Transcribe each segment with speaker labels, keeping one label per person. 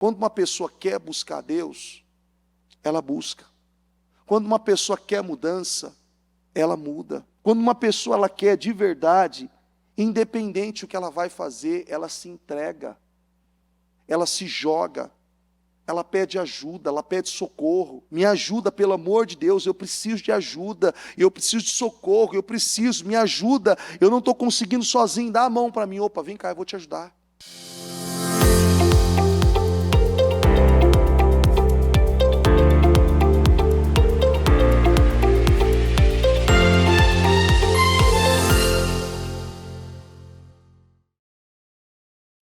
Speaker 1: Quando uma pessoa quer buscar Deus, ela busca. Quando uma pessoa quer mudança, ela muda. Quando uma pessoa ela quer de verdade, independente do que ela vai fazer, ela se entrega, ela se joga, ela pede ajuda, ela pede socorro. Me ajuda, pelo amor de Deus, eu preciso de ajuda, eu preciso de socorro, me ajuda, eu não estou conseguindo sozinho, dá a mão para mim, opa, vem cá, eu vou te ajudar.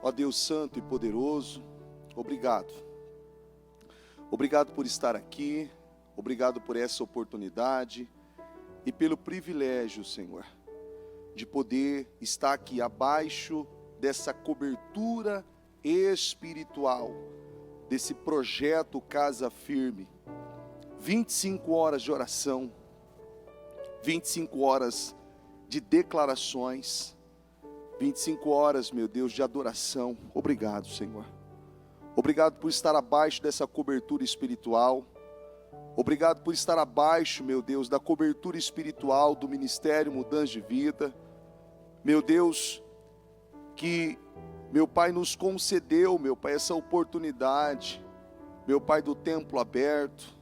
Speaker 1: Ó Deus Santo e poderoso, obrigado. Obrigado por estar aqui, obrigado por essa oportunidade e pelo privilégio, Senhor, de poder estar aqui abaixo dessa cobertura espiritual, desse projeto Casa Firme. 25 horas de oração, 25 horas de declarações, 25 horas, meu Deus, de adoração. Obrigado, Senhor. Obrigado por estar abaixo dessa cobertura espiritual. Obrigado por estar abaixo, meu Deus, da cobertura espiritual do Ministério Mudança de Vida. Meu Deus, que meu Pai nos concedeu, meu Pai, essa oportunidade, meu Pai, do templo aberto,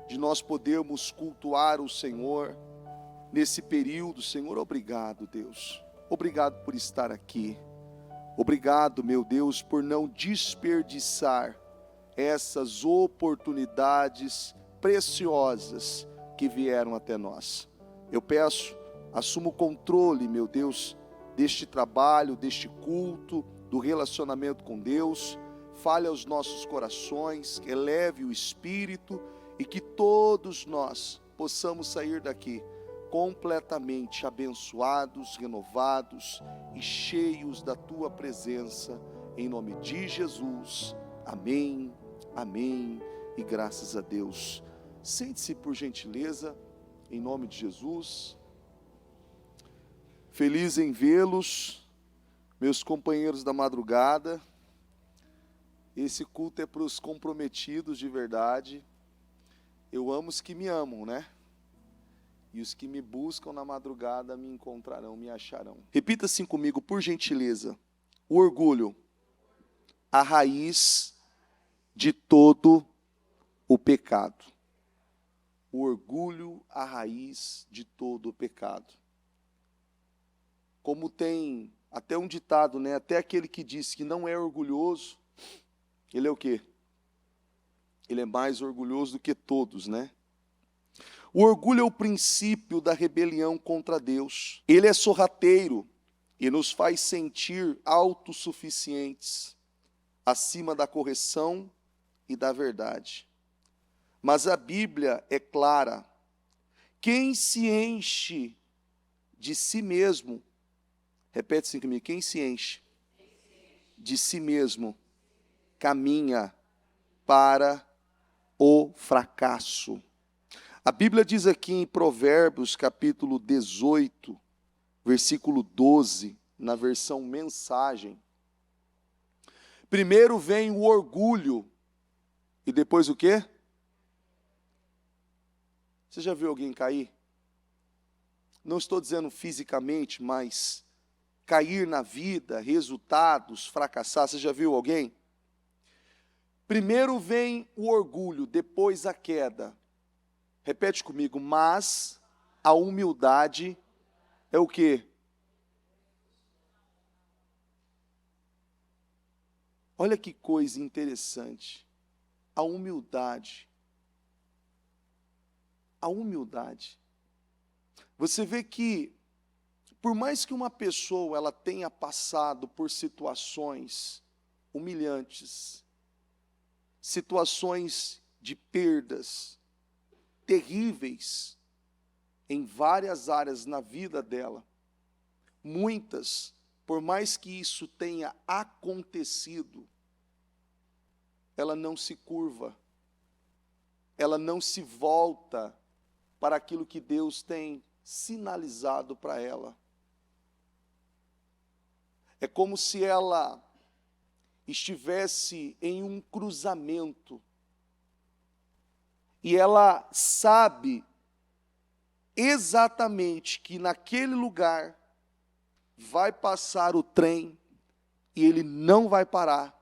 Speaker 1: de nós podermos cultuar o Senhor nesse período. Senhor, obrigado, Deus. Obrigado por estar aqui. Obrigado, meu Deus, por não desperdiçar essas oportunidades preciosas que vieram até nós. Eu peço, assuma o controle, meu Deus, deste trabalho, deste culto, do relacionamento com Deus. Fale aos nossos corações, eleve o espírito e que todos nós possamos sair daqui completamente abençoados, renovados e cheios da Tua presença, em nome de Jesus. Amém, amém e graças a Deus. Sente-se por gentileza, em nome de Jesus. Feliz em vê-los, meus companheiros da madrugada. Esse culto é para os comprometidos de verdade. Eu amo os que me amam, né? E os que me buscam na madrugada me encontrarão, me acharão. Repita assim comigo, por gentileza. O orgulho, a raiz de todo o pecado. O orgulho, a raiz de todo o pecado. Como tem até um ditado, né? Até aquele que diz que não é orgulhoso, ele é o quê? Ele é mais orgulhoso do que todos, né? O orgulho é o princípio da rebelião contra Deus. Ele é sorrateiro e nos faz sentir autossuficientes, acima da correção e da verdade. Mas a Bíblia é clara. Quem se enche de si mesmo, repete assim comigo, quem se enche de si mesmo, caminha para o fracasso. A Bíblia diz aqui em Provérbios, capítulo 18, versículo 12, na versão mensagem. Primeiro vem o orgulho, e depois o quê? Você já viu alguém cair? Não estou dizendo fisicamente, mas cair na vida, resultados, fracassar. Você já viu alguém? Primeiro vem o orgulho, depois a queda. Repete comigo, mas a humildade é o quê? Olha que coisa interessante. A humildade. A humildade. Você vê que, por mais que uma pessoa ela tenha passado por situações humilhantes, situações de perdas, terríveis em várias áreas na vida dela. Muitas, por mais que isso tenha acontecido, ela não se curva, ela não se volta para aquilo que Deus tem sinalizado para ela. É como se ela estivesse em um cruzamento e ela sabe exatamente que naquele lugar vai passar o trem e ele não vai parar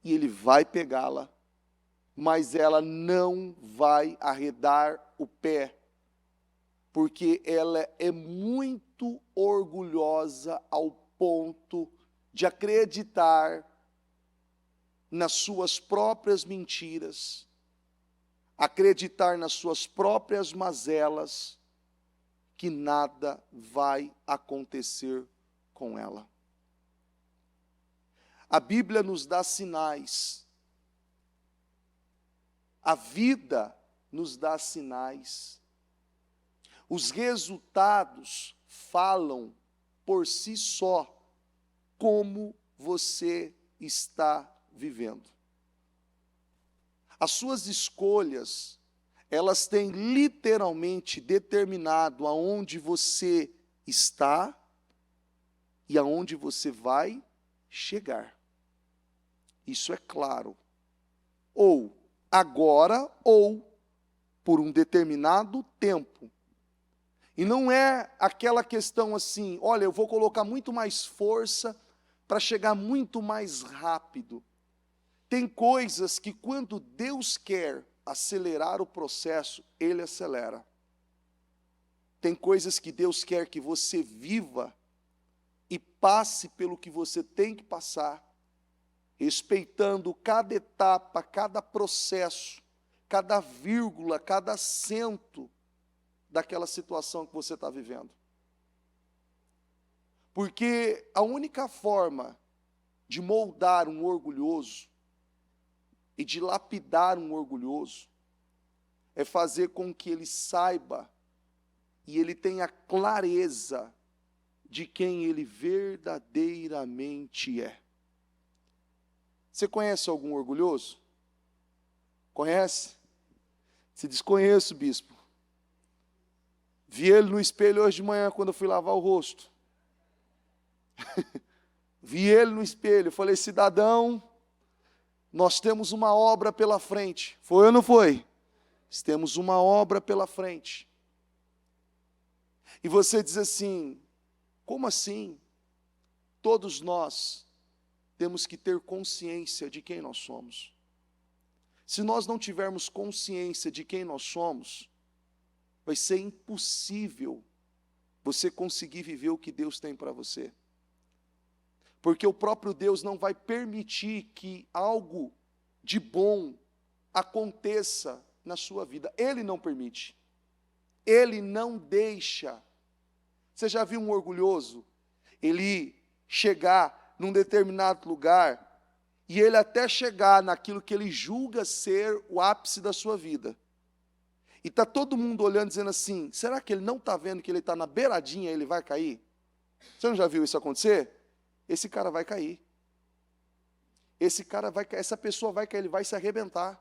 Speaker 1: e ele vai pegá-la, mas ela não vai arredar o pé, porque ela é muito orgulhosa ao ponto de acreditar nas suas próprias mentiras, acreditar nas suas próprias mazelas, que nada vai acontecer com ela. A Bíblia nos dá sinais, a vida nos dá sinais, os resultados falam por si só como você está vivendo. As suas escolhas, elas têm literalmente determinado aonde você está e aonde você vai chegar. Isso é claro. Ou agora, ou por um determinado tempo. E não é aquela questão assim, olha, eu vou colocar muito mais força para chegar muito mais rápido. Tem coisas que quando Deus quer acelerar o processo, Ele acelera. Tem coisas que Deus quer que você viva e passe pelo que você tem que passar, respeitando cada etapa, cada processo, cada vírgula, cada acento daquela situação que você está vivendo. Porque a única forma de moldar um orgulhoso e de lapidar um orgulhoso é fazer com que ele saiba e ele tenha clareza de quem ele verdadeiramente é. Você conhece algum orgulhoso? Conhece? Se desconheço, bispo. Vi ele no espelho hoje de manhã, quando eu fui lavar o rosto. Vi ele no espelho, falei, cidadão, nós temos uma obra pela frente. Foi ou não foi? Temos uma obra pela frente. E você diz assim, como assim? Todos nós temos que ter consciência de quem nós somos. Se nós não tivermos consciência de quem nós somos, vai ser impossível você conseguir viver o que Deus tem para você. Porque o próprio Deus não vai permitir que algo de bom aconteça na sua vida. Ele não permite. Ele não deixa. Você já viu um orgulhoso? Ele chegar num determinado lugar e ele até chegar naquilo que ele julga ser o ápice da sua vida. E está todo mundo olhando, dizendo assim, será que ele não está vendo que ele está na beiradinha e ele vai cair? Você não já viu isso acontecer? Esse cara vai cair. Essa pessoa vai cair, ele vai se arrebentar.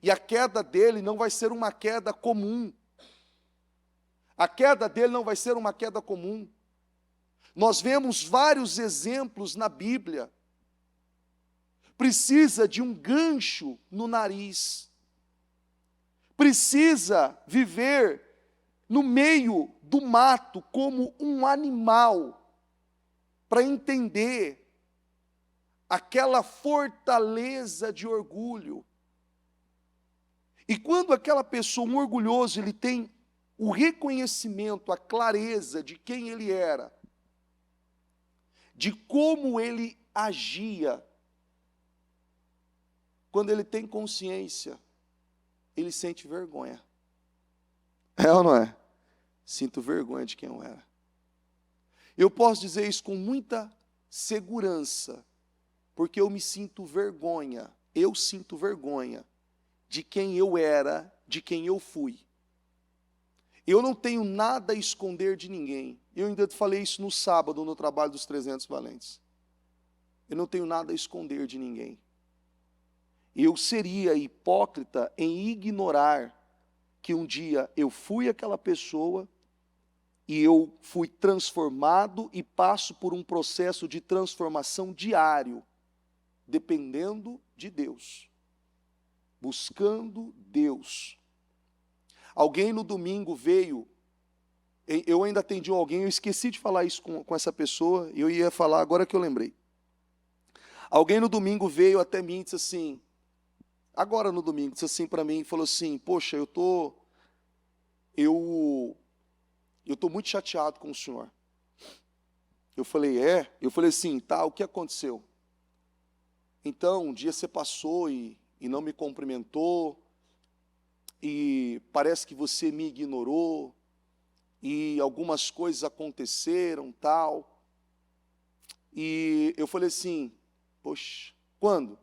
Speaker 1: E a queda dele não vai ser uma queda comum. A queda dele não vai ser uma queda comum. Nós vemos vários exemplos na Bíblia. Precisa de um gancho no nariz. Precisa viver no meio do mato como um animal para entender aquela fortaleza de orgulho. E quando aquela pessoa, um orgulhoso, ele tem o reconhecimento, a clareza de quem ele era, de como ele agia, quando ele tem consciência, ele sente vergonha. É ou não é? Sinto vergonha de quem eu era. Eu posso dizer isso com muita segurança, porque eu me sinto vergonha, eu sinto vergonha de quem eu era, de quem eu fui. Eu não tenho nada a esconder de ninguém. Eu ainda falei isso no sábado, no trabalho dos 300 valentes. Eu não tenho nada a esconder de ninguém. Eu seria hipócrita em ignorar que um dia eu fui aquela pessoa e eu fui transformado e passo por um processo de transformação diário. dependendo de Deus, buscando Deus. Alguém no domingo veio, eu ainda atendi alguém, eu esqueci de falar isso com essa pessoa, e eu ia falar agora que eu lembrei. Alguém no domingo veio até mim e disse assim, agora no domingo, disse assim para mim, falou assim, poxa, eu tô muito chateado com o senhor. Eu falei, é? Eu falei assim, tá, o que aconteceu? Então, um dia você passou e não me cumprimentou, e parece que você me ignorou, e algumas coisas aconteceram, tal. E eu falei assim, poxa, quando?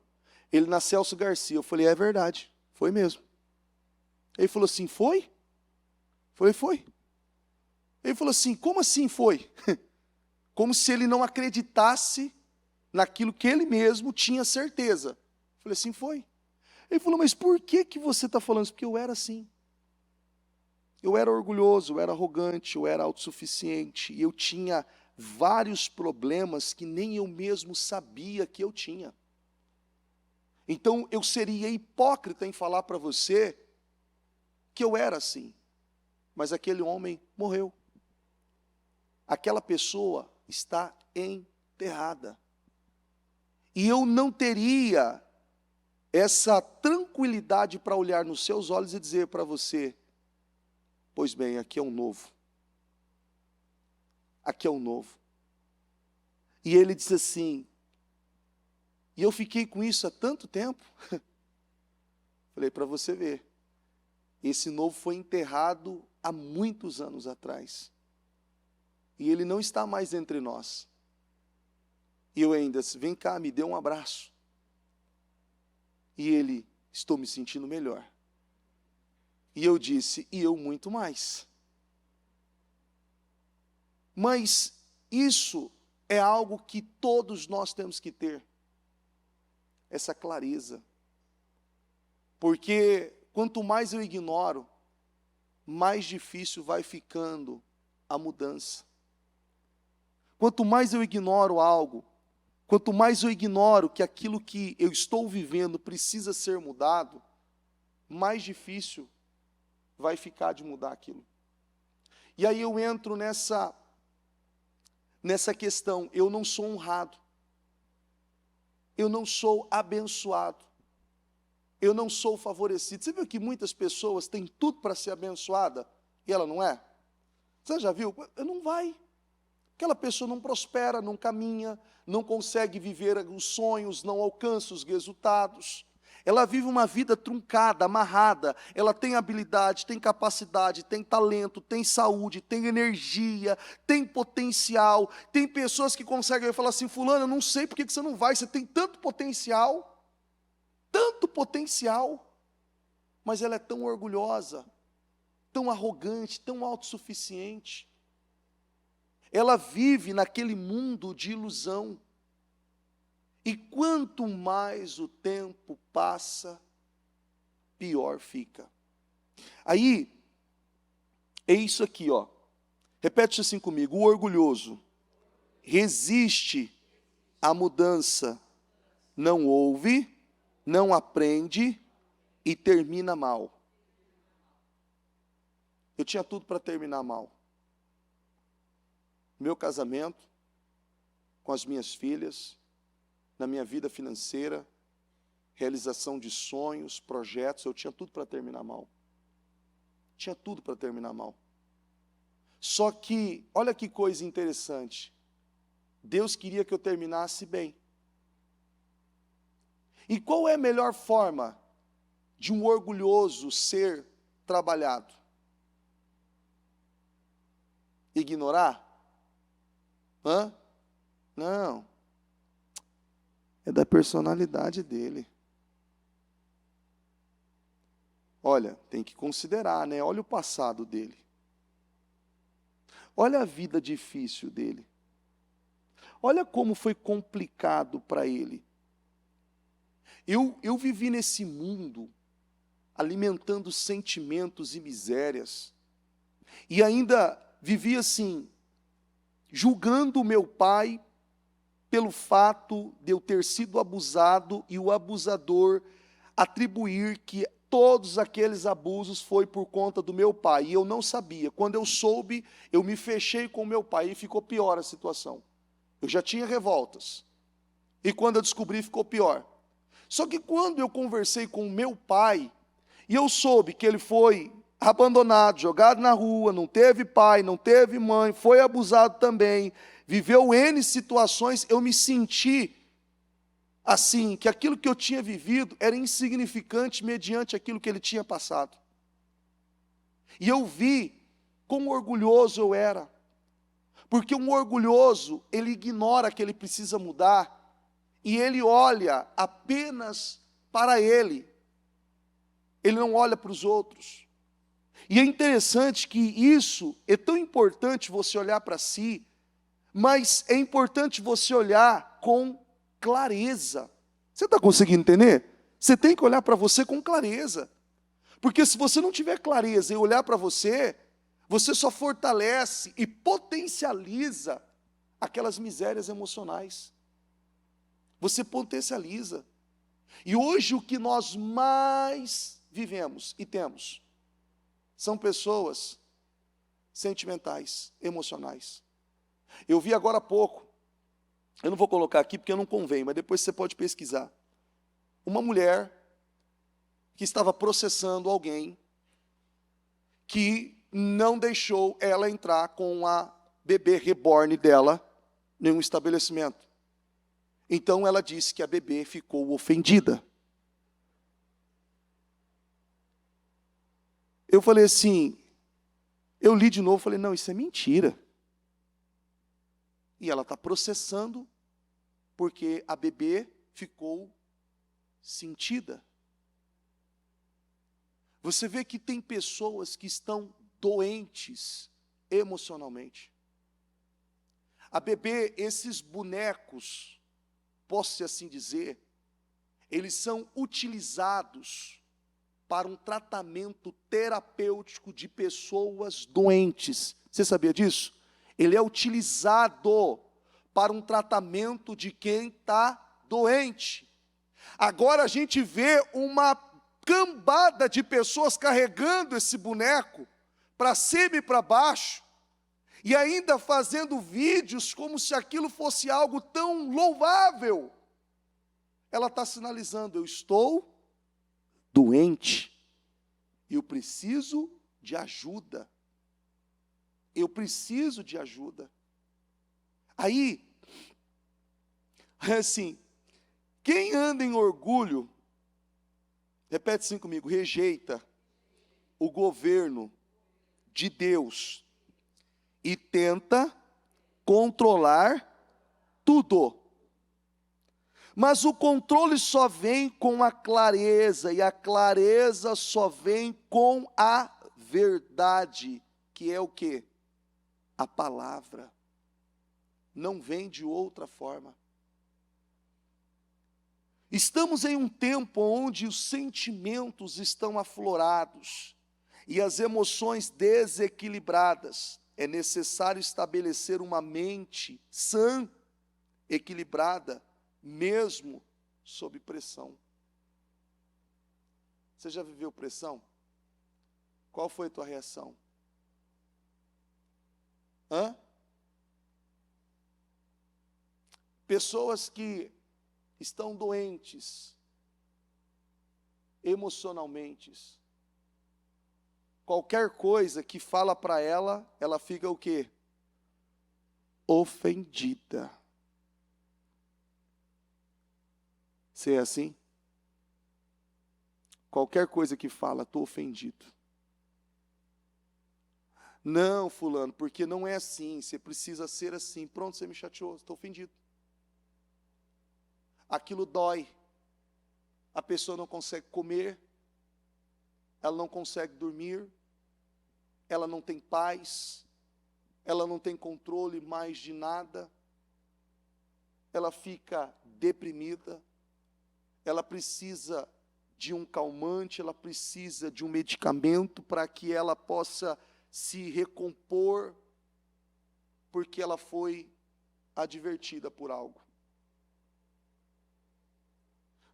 Speaker 1: Ele na Celso Garcia. Eu falei, é verdade, foi mesmo. Ele falou assim, foi? Eu falei, foi. Ele falou assim, como assim foi? Como se ele não acreditasse naquilo que ele mesmo tinha certeza. Eu falei assim, foi. Ele falou, mas por que você está falando isso? Porque eu era assim. Eu era orgulhoso, eu era arrogante, eu era autossuficiente, e eu tinha vários problemas que nem eu mesmo sabia que eu tinha. Então, eu seria hipócrita em falar para você que eu era assim. Mas aquele homem morreu. Aquela pessoa está enterrada. E eu não teria essa tranquilidade para olhar nos seus olhos e dizer para você, pois bem, aqui é um novo. Aqui é um novo. E ele disse assim, e eu fiquei com isso há tanto tempo. Falei, para você ver, esse novo foi enterrado há muitos anos atrás. E ele não está mais entre nós. E eu ainda disse, vem cá, me dê um abraço. E ele, estou me sentindo melhor. E eu disse, e eu muito mais. Mas isso é algo que todos nós temos que ter. Essa clareza. Porque quanto mais eu ignoro, mais difícil vai ficando a mudança. Quanto mais eu ignoro algo, quanto mais eu ignoro que aquilo que eu estou vivendo precisa ser mudado, mais difícil vai ficar de mudar aquilo. E aí eu entro nessa questão, eu não sou honrado, eu não sou abençoado, eu não sou favorecido. Você viu que muitas pessoas têm tudo para ser abençoada e ela não é? Você já viu? Não vai. Aquela pessoa não prospera, não caminha, não consegue viver os sonhos, não alcança os resultados. Ela vive uma vida truncada, amarrada. Ela tem habilidade, tem capacidade, tem talento, tem saúde, tem energia, tem potencial. Tem pessoas que conseguem falar assim, fulano, eu não sei por que você não vai, você tem tanto potencial, mas ela é tão orgulhosa, tão arrogante, tão autossuficiente. Ela vive naquele mundo de ilusão. E quanto mais o tempo passa, pior fica. Aí, é isso aqui, ó. Repete assim comigo. O orgulhoso resiste à mudança, não ouve, não aprende e termina mal. Eu tinha tudo para terminar mal. Meu casamento, com as minhas filhas, na minha vida financeira, realização de sonhos, projetos, eu tinha tudo para terminar mal. Tinha tudo para terminar mal. Só que, olha que coisa interessante, Deus queria que eu terminasse bem. E qual é a melhor forma de um orgulhoso ser trabalhado? Ignorar? Hã? Não. É da personalidade dele. Olha, tem que considerar, né? Olha o passado dele. Olha a vida difícil dele. Olha como foi complicado para ele. Eu vivi nesse mundo alimentando sentimentos e misérias. E ainda vivi assim, julgando o meu pai pelo fato de eu ter sido abusado e o abusador atribuir que todos aqueles abusos foi por conta do meu pai, e eu não sabia. Quando eu soube, eu me fechei com meu pai e ficou pior a situação. Eu já tinha revoltas, e quando eu descobri, ficou pior. Só que quando eu conversei com o meu pai, e eu soube que ele foi abandonado, jogado na rua, não teve pai, não teve mãe, foi abusado também, viveu N situações, eu me senti assim, que aquilo que eu tinha vivido era insignificante mediante aquilo que ele tinha passado. E eu vi quão orgulhoso eu era, porque um orgulhoso, ele ignora que ele precisa mudar, e ele olha apenas para ele não olha para os outros. E é interessante que isso é tão importante você olhar para si, mas é importante você olhar com clareza. Você está conseguindo entender? Você tem que olhar para você com clareza. Porque se você não tiver clareza e olhar para você, você só fortalece e potencializa aquelas misérias emocionais. Você potencializa. E hoje o que nós mais vivemos e temos são pessoas sentimentais, emocionais. Eu vi agora há pouco, eu não vou colocar aqui porque não convém, mas depois você pode pesquisar. Uma mulher que estava processando alguém que não deixou ela entrar com a bebê reborn dela em um estabelecimento. Então ela disse que a bebê ficou ofendida. Eu falei assim, eu li de novo, falei, não, isso é mentira. E ela está processando porque a bebê ficou sentida. Você vê que tem pessoas que estão doentes emocionalmente. A bebê, esses bonecos, posso assim dizer, eles são utilizados para um tratamento terapêutico de pessoas doentes. Você sabia disso? Ele é utilizado para um tratamento de quem está doente. Agora a gente vê uma cambada de pessoas carregando esse boneco para cima e para baixo, e ainda fazendo vídeos como se aquilo fosse algo tão louvável. Ela está sinalizando, eu estou doente, eu preciso de ajuda. Eu preciso de ajuda. Aí, assim, quem anda em orgulho, repete assim comigo, rejeita o governo de Deus e tenta controlar tudo. Mas o controle só vem com a clareza, e a clareza só vem com a verdade, que é o quê? A palavra. Não vem de outra forma. Estamos em um tempo onde os sentimentos estão aflorados e as emoções desequilibradas. É necessário estabelecer uma mente sã, equilibrada, mesmo sob pressão. Você já viveu pressão? Qual foi a tua reação? Pessoas que estão doentes emocionalmente, qualquer coisa que fala para ela, ela fica o quê? Ofendida. Você é assim? Qualquer coisa que fala, estou ofendido. Não, fulano, porque não é assim, você precisa ser assim. Pronto, você me chateou, estou ofendido. Aquilo dói. A pessoa não consegue comer, ela não consegue dormir, ela não tem paz, ela não tem controle mais de nada, ela fica deprimida, ela precisa de um calmante, ela precisa de um medicamento para que ela possa se recompor, porque ela foi advertida por algo.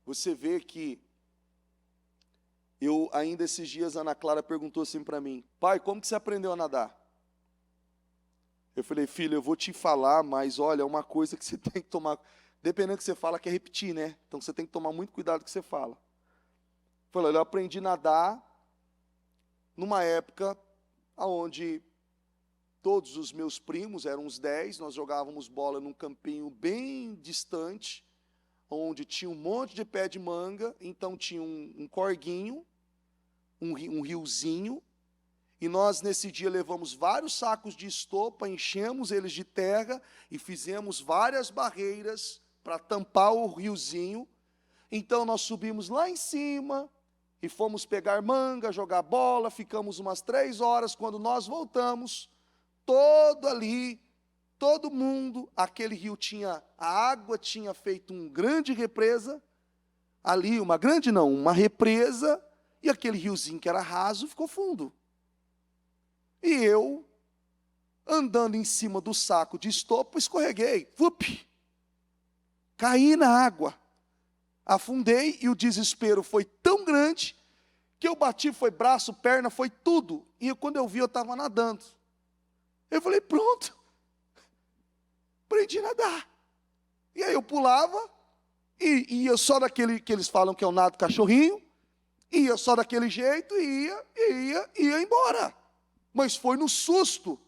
Speaker 1: Você vê que ainda esses dias, a Ana Clara perguntou assim para mim: pai, como que você aprendeu a nadar? Eu falei: filho, eu vou te falar, mas olha, é uma coisa que você tem que tomar, dependendo do que você fala, quer repetir, né? Então você tem que tomar muito cuidado com o que você fala. Eu falei: eu aprendi a nadar numa época onde todos os meus primos, eram uns 10, nós jogávamos bola num campinho bem distante, onde tinha um monte de pé de manga, então tinha um corguinho, um riozinho, e nós nesse dia levamos vários sacos de estopa, enchemos eles de terra e fizemos várias barreiras para tampar o riozinho. Então nós subimos lá em cima e fomos pegar manga, jogar bola, ficamos umas 3 horas. Quando nós voltamos, todo mundo, aquele rio a água tinha feito uma grande represa, ali, uma represa, e aquele riozinho que era raso ficou fundo. E eu, andando em cima do saco de estopa, escorreguei, caí na água, afundei, e o desespero foi tão grande, que eu bati, foi braço, perna, foi tudo, e quando eu vi, eu estava nadando. Eu falei: pronto, aprendi a nadar. E aí eu pulava, e ia só daquele que eles falam que é o nado cachorrinho, ia só daquele jeito, e ia embora. Mas foi no susto,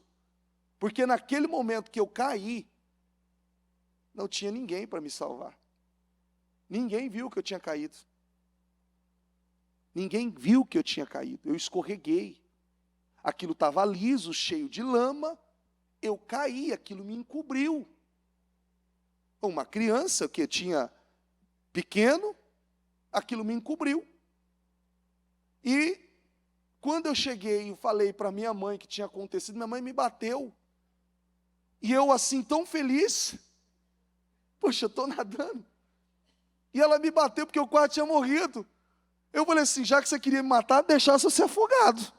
Speaker 1: porque naquele momento que eu caí, não tinha ninguém para me salvar. Ninguém viu que eu tinha caído. Ninguém viu que eu tinha caído. Eu escorreguei. Aquilo estava liso, cheio de lama. Eu caí, aquilo me encobriu. Uma criança que tinha pequeno, aquilo me encobriu. E quando eu cheguei e falei para minha mãe que tinha acontecido, minha mãe me bateu. E eu assim, tão feliz. Poxa, eu estou nadando. E ela me bateu porque eu quase tinha morrido. Eu falei assim: já que você queria me matar, deixasse eu ser afogado.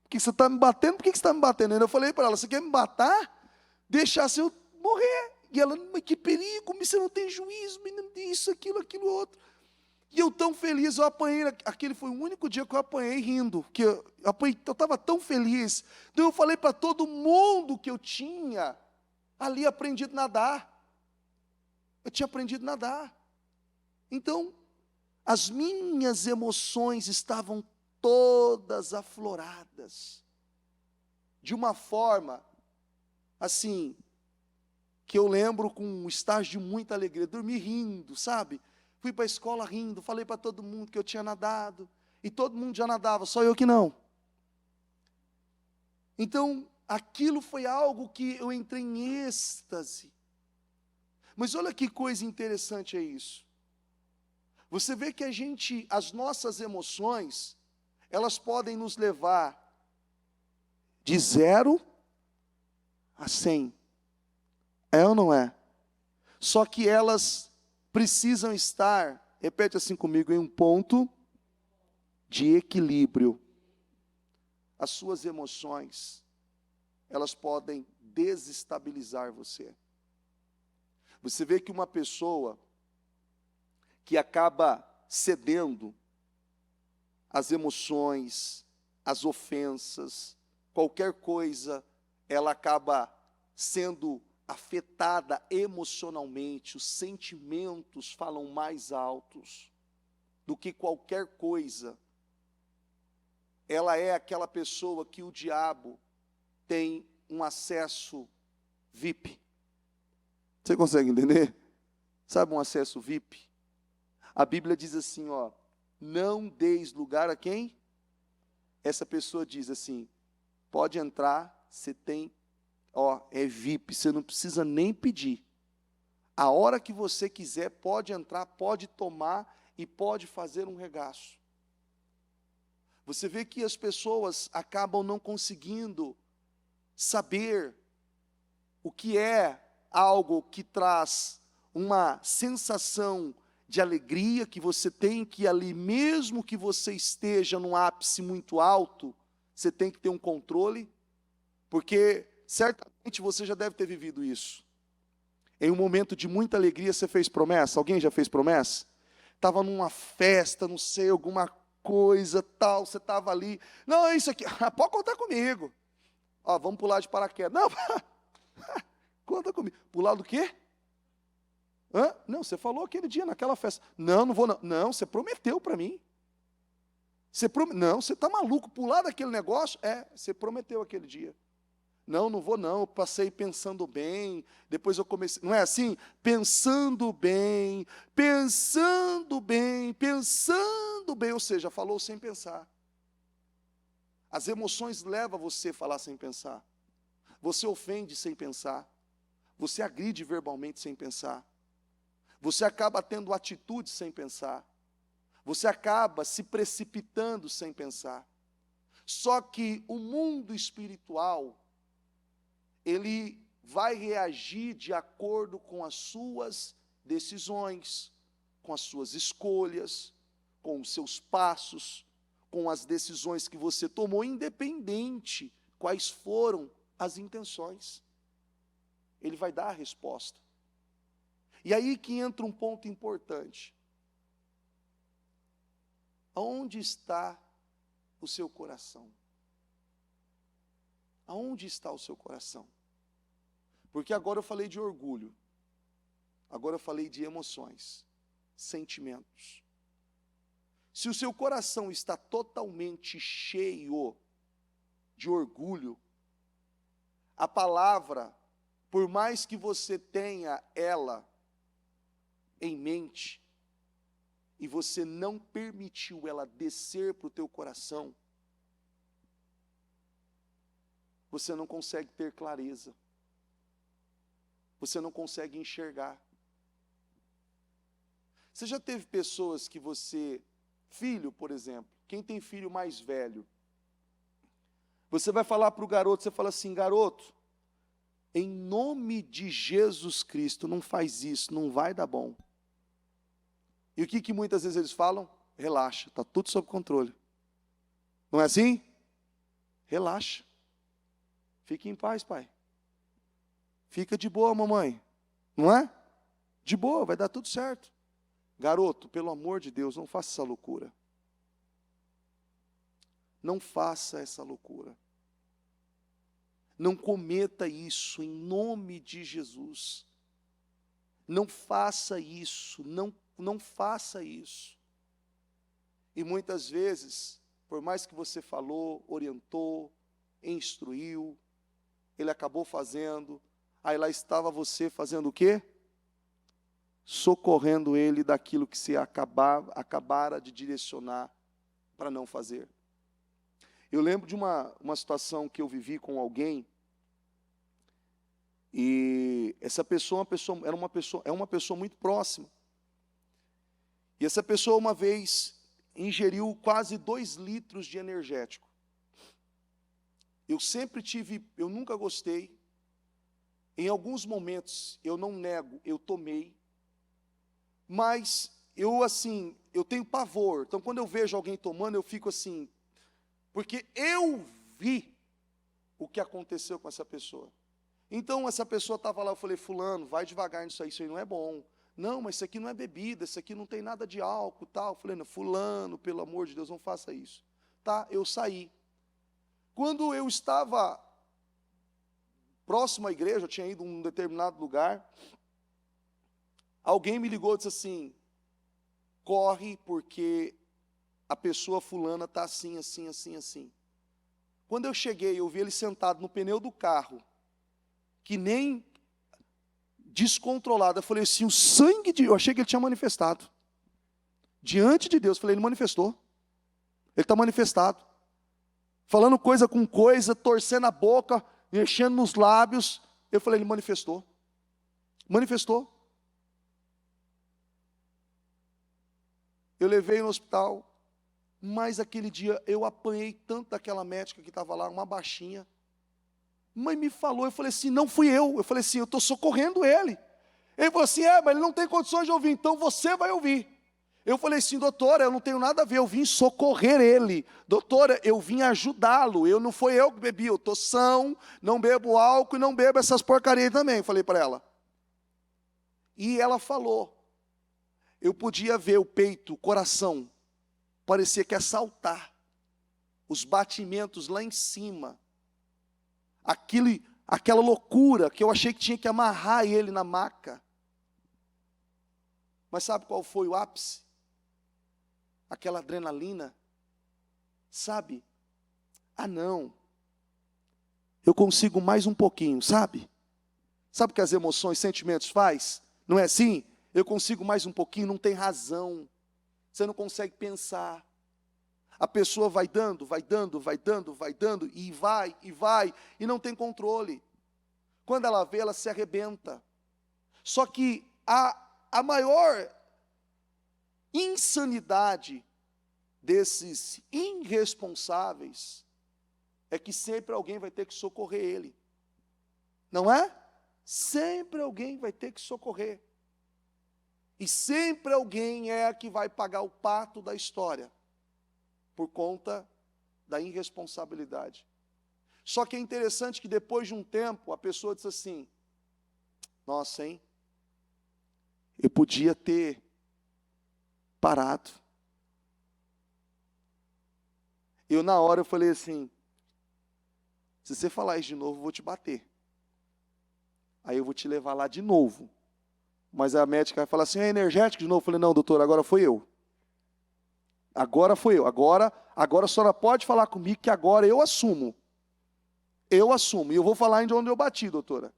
Speaker 1: Porque você está me batendo, por que você está me batendo? Eu falei para ela: você quer me matar? Deixasse eu morrer. E ela: mas que perigo, você não tem juízo, isso, aquilo outro. E eu tão feliz, eu apanhei, aquele foi o único dia que eu apanhei rindo, que eu estava tão feliz. Então eu falei para todo mundo que eu tinha ali aprendido a nadar. Eu tinha aprendido a nadar. Então, as minhas emoções estavam todas afloradas, de uma forma, assim, que eu lembro com um estágio de muita alegria, dormi rindo, sabe? Fui para a escola rindo, falei para todo mundo que eu tinha nadado, e todo mundo já nadava, só eu que não. Então, aquilo foi algo que eu entrei em êxtase. Mas olha que coisa interessante é isso. Você vê que as nossas emoções, elas podem nos levar de 0 a 100. É ou não é? Só que elas precisam estar, repete assim comigo, em um ponto de equilíbrio. As suas emoções, elas podem desestabilizar você. Você vê que uma pessoa que acaba cedendo às emoções, às ofensas, qualquer coisa, ela acaba sendo afetada emocionalmente, os sentimentos falam mais altos do que qualquer coisa. Ela é aquela pessoa que o diabo tem um acesso VIP. Você consegue entender? Sabe um acesso VIP? A Bíblia diz assim, ó, não deis lugar a quem? Essa pessoa diz assim, pode entrar, você tem, é VIP, você não precisa nem pedir. A hora que você quiser, pode entrar, pode tomar e pode fazer um regaço. Você vê que as pessoas acabam não conseguindo saber o que é algo que traz uma sensação de alegria que você tem que ali, mesmo que você esteja num ápice muito alto, você tem que ter um controle, porque certamente você já deve ter vivido isso. Em um momento de muita alegria, você fez promessa? Alguém já fez promessa? estava numa festa, não sei, alguma coisa, tal, você estava ali. Não, é isso aqui, pode contar comigo. Ó, vamos pular de paraquedas. Não, conta comigo. Pular do quê? Hã? Não, você falou aquele dia naquela festa. Não, não vou não. Não, você prometeu para mim. Não, você está maluco, pular daquele negócio? É, você prometeu aquele dia. Não, não vou não, eu passei pensando bem, depois eu comecei, não é assim? Pensando bem, pensando bem, pensando bem, ou seja, falou sem pensar. As emoções levam você a falar sem pensar. Você ofende sem pensar. Você agride verbalmente sem pensar. Você acaba tendo atitudes sem pensar. Você acaba se precipitando sem pensar. Só que o mundo espiritual, ele vai reagir de acordo com as suas decisões, com as suas escolhas, com os seus passos, com as decisões que você tomou, independente quais foram as intenções. Ele vai dar a resposta. E aí que entra um ponto importante. Aonde está o seu coração? Aonde está o seu coração? Porque agora eu falei de orgulho. Agora eu falei de emoções, sentimentos. Se o seu coração está totalmente cheio de orgulho, a palavra, por mais que você tenha ela em mente, e você não permitiu ela descer para o teu coração, você não consegue ter clareza. Você não consegue enxergar. Você já teve pessoas que você, filho, por exemplo, quem tem filho mais velho, você vai falar para o garoto, você fala assim, garoto, em nome de Jesus Cristo, não faz isso, não vai dar bom. E o que muitas vezes eles falam? Relaxa, está tudo sob controle. Não é assim? Relaxa. Fique em paz, pai. Fica de boa, mamãe. Não é? De boa, vai dar tudo certo. Garoto, pelo amor de Deus, não faça essa loucura. Não faça essa loucura. Não cometa isso em nome de Jesus. Não faça isso, não faça isso. E muitas vezes, por mais que você falou, orientou, instruiu, ele acabou fazendo, aí lá estava você fazendo o quê? Socorrendo ele daquilo que você acabara de direcionar para não fazer. Eu lembro de uma situação que eu vivi com alguém, e essa pessoa, é uma pessoa muito próxima. E essa pessoa uma vez ingeriu quase 2 litros de energético. Eu nunca gostei. Em alguns momentos, eu não nego, eu tomei. Mas eu tenho pavor. Então, quando eu vejo alguém tomando, eu fico assim, porque eu vi o que aconteceu com essa pessoa. Então, essa pessoa estava lá, eu falei, fulano, vai devagar nisso aí não é bom. Não, mas isso aqui não é bebida, isso aqui não tem nada de álcool, tal. Eu falei, não, fulano, pelo amor de Deus, não faça isso. Tá, eu saí. Quando eu estava próximo à igreja, eu tinha ido a um determinado lugar, alguém me ligou e disse assim, corre porque a pessoa fulana está assim, assim, assim, assim. Quando eu cheguei, eu vi ele sentado no pneu do carro, que nem descontrolado. Eu falei assim, o sangue de... Eu achei que ele tinha manifestado. Diante de Deus, eu falei, ele manifestou. Ele está manifestado. Falando coisa com coisa, torcendo a boca, mexendo nos lábios. Eu falei, ele manifestou. Manifestou. Eu levei no hospital, mas aquele dia eu apanhei tanto daquela médica que estava lá, uma baixinha. Mãe me falou, eu falei assim, não fui eu. Eu falei assim, eu estou socorrendo ele. Ele falou assim, mas ele não tem condições de ouvir, então você vai ouvir. Eu falei assim, doutora, eu não tenho nada a ver, eu vim socorrer ele. Doutora, eu vim ajudá-lo, não foi eu que bebi, eu estou são, não bebo álcool e não bebo essas porcarias também, eu falei para ela. E ela falou. Eu podia ver o peito, o coração, parecia que ia saltar. Os batimentos lá em cima. Aquela loucura que eu achei que tinha que amarrar ele na maca. Mas sabe qual foi o ápice? Aquela adrenalina. Sabe? Ah, não. Eu consigo mais um pouquinho, sabe? Sabe o que as emoções, sentimentos faz? Não é assim? Eu consigo mais um pouquinho, não tem razão. Você não consegue pensar. A pessoa vai dando, e vai, e não tem controle. Quando ela vê, ela se arrebenta. Só que a maior insanidade desses irresponsáveis é que sempre alguém vai ter que socorrer ele. Não é? Sempre alguém vai ter que socorrer. E sempre alguém é que vai pagar o pato da história, por conta da irresponsabilidade. Só que é interessante que depois de um tempo, a pessoa diz assim, nossa, hein? Eu podia ter parado. Eu na hora eu falei assim, se você falar isso de novo, eu vou te bater. Aí eu vou te levar lá de novo. Mas a médica vai falar assim, é energético de novo? Eu falei, não, doutor, agora foi eu. Agora foi eu. Agora a senhora pode falar comigo que agora eu assumo. Eu assumo. E eu vou falar de onde eu bati, doutora.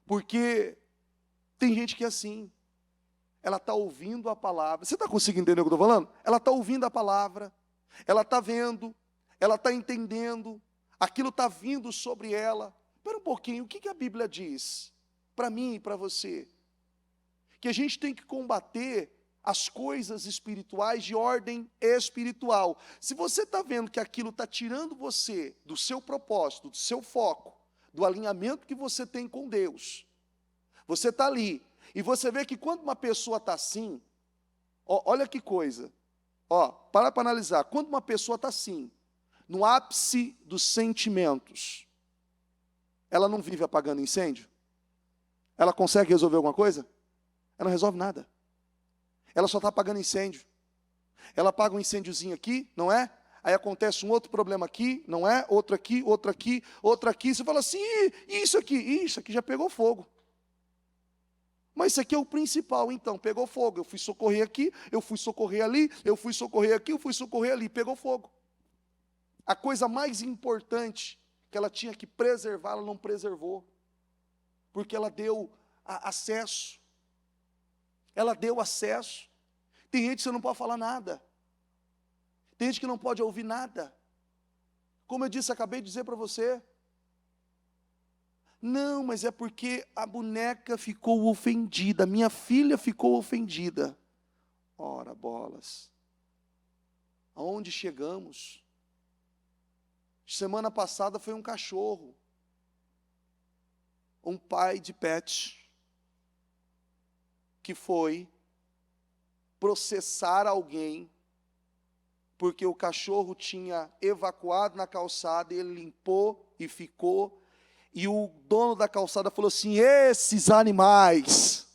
Speaker 1: Porque tem gente que é assim. Ela está ouvindo a palavra. Você está conseguindo entender o que eu estou falando? Ela está ouvindo a palavra. Ela está vendo. Ela está entendendo. Aquilo está vindo sobre ela. Espera um pouquinho. O que a Bíblia diz? Para mim e para você. Que a gente tem que combater as coisas espirituais de ordem espiritual. Se você está vendo que aquilo está tirando você do seu propósito, do seu foco, do alinhamento que você tem com Deus, você está ali, e você vê que quando uma pessoa está assim, olha que coisa, para analisar, quando uma pessoa está assim, no ápice dos sentimentos, ela não vive apagando incêndio? Ela consegue resolver alguma coisa? Ela não resolve nada. Ela só está apagando incêndio. Ela apaga um incêndiozinho aqui, não é? Aí acontece um outro problema aqui, não é? Outro aqui, outro aqui, outro aqui. Você fala assim, isso aqui já pegou fogo. Mas isso aqui é o principal, então, pegou fogo. Eu fui socorrer aqui, eu fui socorrer ali, eu fui socorrer aqui, eu fui socorrer ali, pegou fogo. A coisa mais importante que ela tinha que preservar, ela não preservou. Porque ela deu acesso. Ela deu acesso. Tem gente que você não pode falar nada. Tem gente que não pode ouvir nada. Como eu disse, acabei de dizer para você. Não, mas é porque a boneca ficou ofendida. Minha filha ficou ofendida. Ora, bolas. Aonde chegamos? Semana passada foi um cachorro. Um pai de pet que foi processar alguém porque o cachorro tinha evacuado na calçada e ele limpou e ficou, e o dono da calçada falou assim, esses animais.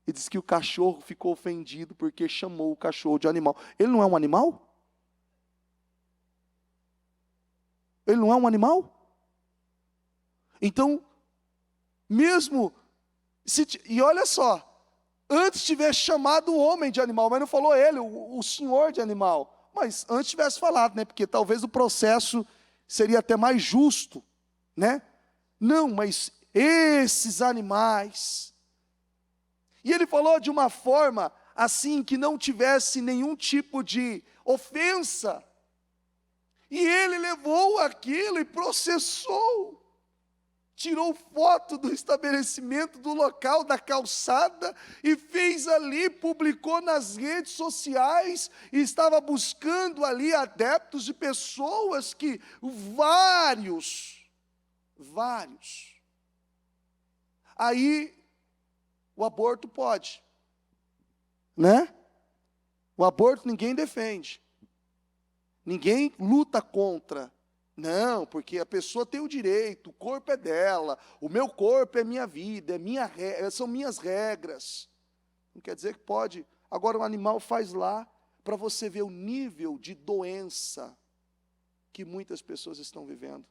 Speaker 1: E diz que o cachorro ficou ofendido porque chamou o cachorro de animal. Ele não é um animal? Ele não é um animal? Então, mesmo, e olha só, antes tivesse chamado o homem de animal, mas não falou ele, o senhor de animal. Mas antes tivesse falado, né? Porque talvez o processo seria até mais justo, né? Não, mas esses animais. E ele falou de uma forma assim que não tivesse nenhum tipo de ofensa. E ele levou aquilo e processou. Tirou foto do estabelecimento, do local, da calçada, e fez ali, publicou nas redes sociais, e estava buscando ali adeptos de pessoas que, vários. Aí, o aborto pode, né? O aborto ninguém defende, ninguém luta contra, Não, porque a pessoa tem o direito, o corpo é dela, o meu corpo é minha vida, são minhas regras. Não quer dizer que pode. Agora o animal faz lá, para você ver o nível de doença que muitas pessoas estão vivendo.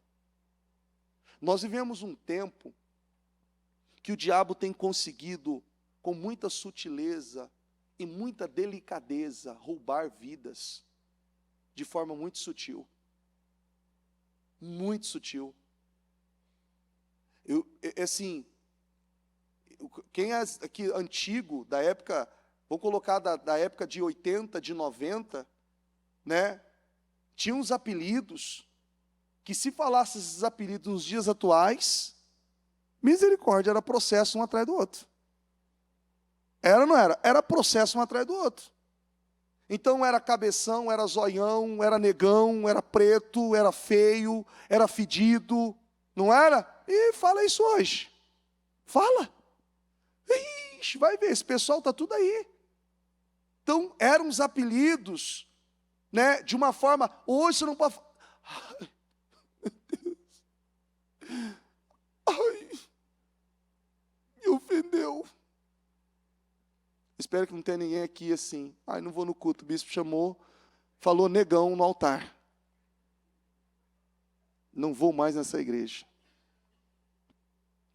Speaker 1: Nós vivemos um tempo que o diabo tem conseguido, com muita sutileza e muita delicadeza, roubar vidas de forma muito sutil. Muito sutil. Assim, quem é aqui antigo, da época, vou colocar da época de 80, de 90, né? Tinha uns apelidos, que se falasse esses apelidos nos dias atuais, misericórdia, era processo um atrás do outro. Era ou não era? Era processo um atrás do outro. Então era cabeção, era zoião, era negão, era preto, era feio, era fedido, não era? E fala isso hoje. Fala. Ixi, vai ver, esse pessoal está tudo aí. Então eram os apelidos, né, de uma forma, hoje você não pode... Ai, meu Deus. Ai, me ofendeu. Espero que não tenha ninguém aqui assim. Ai, não vou no culto, o bispo chamou, falou negão no altar. Não vou mais nessa igreja.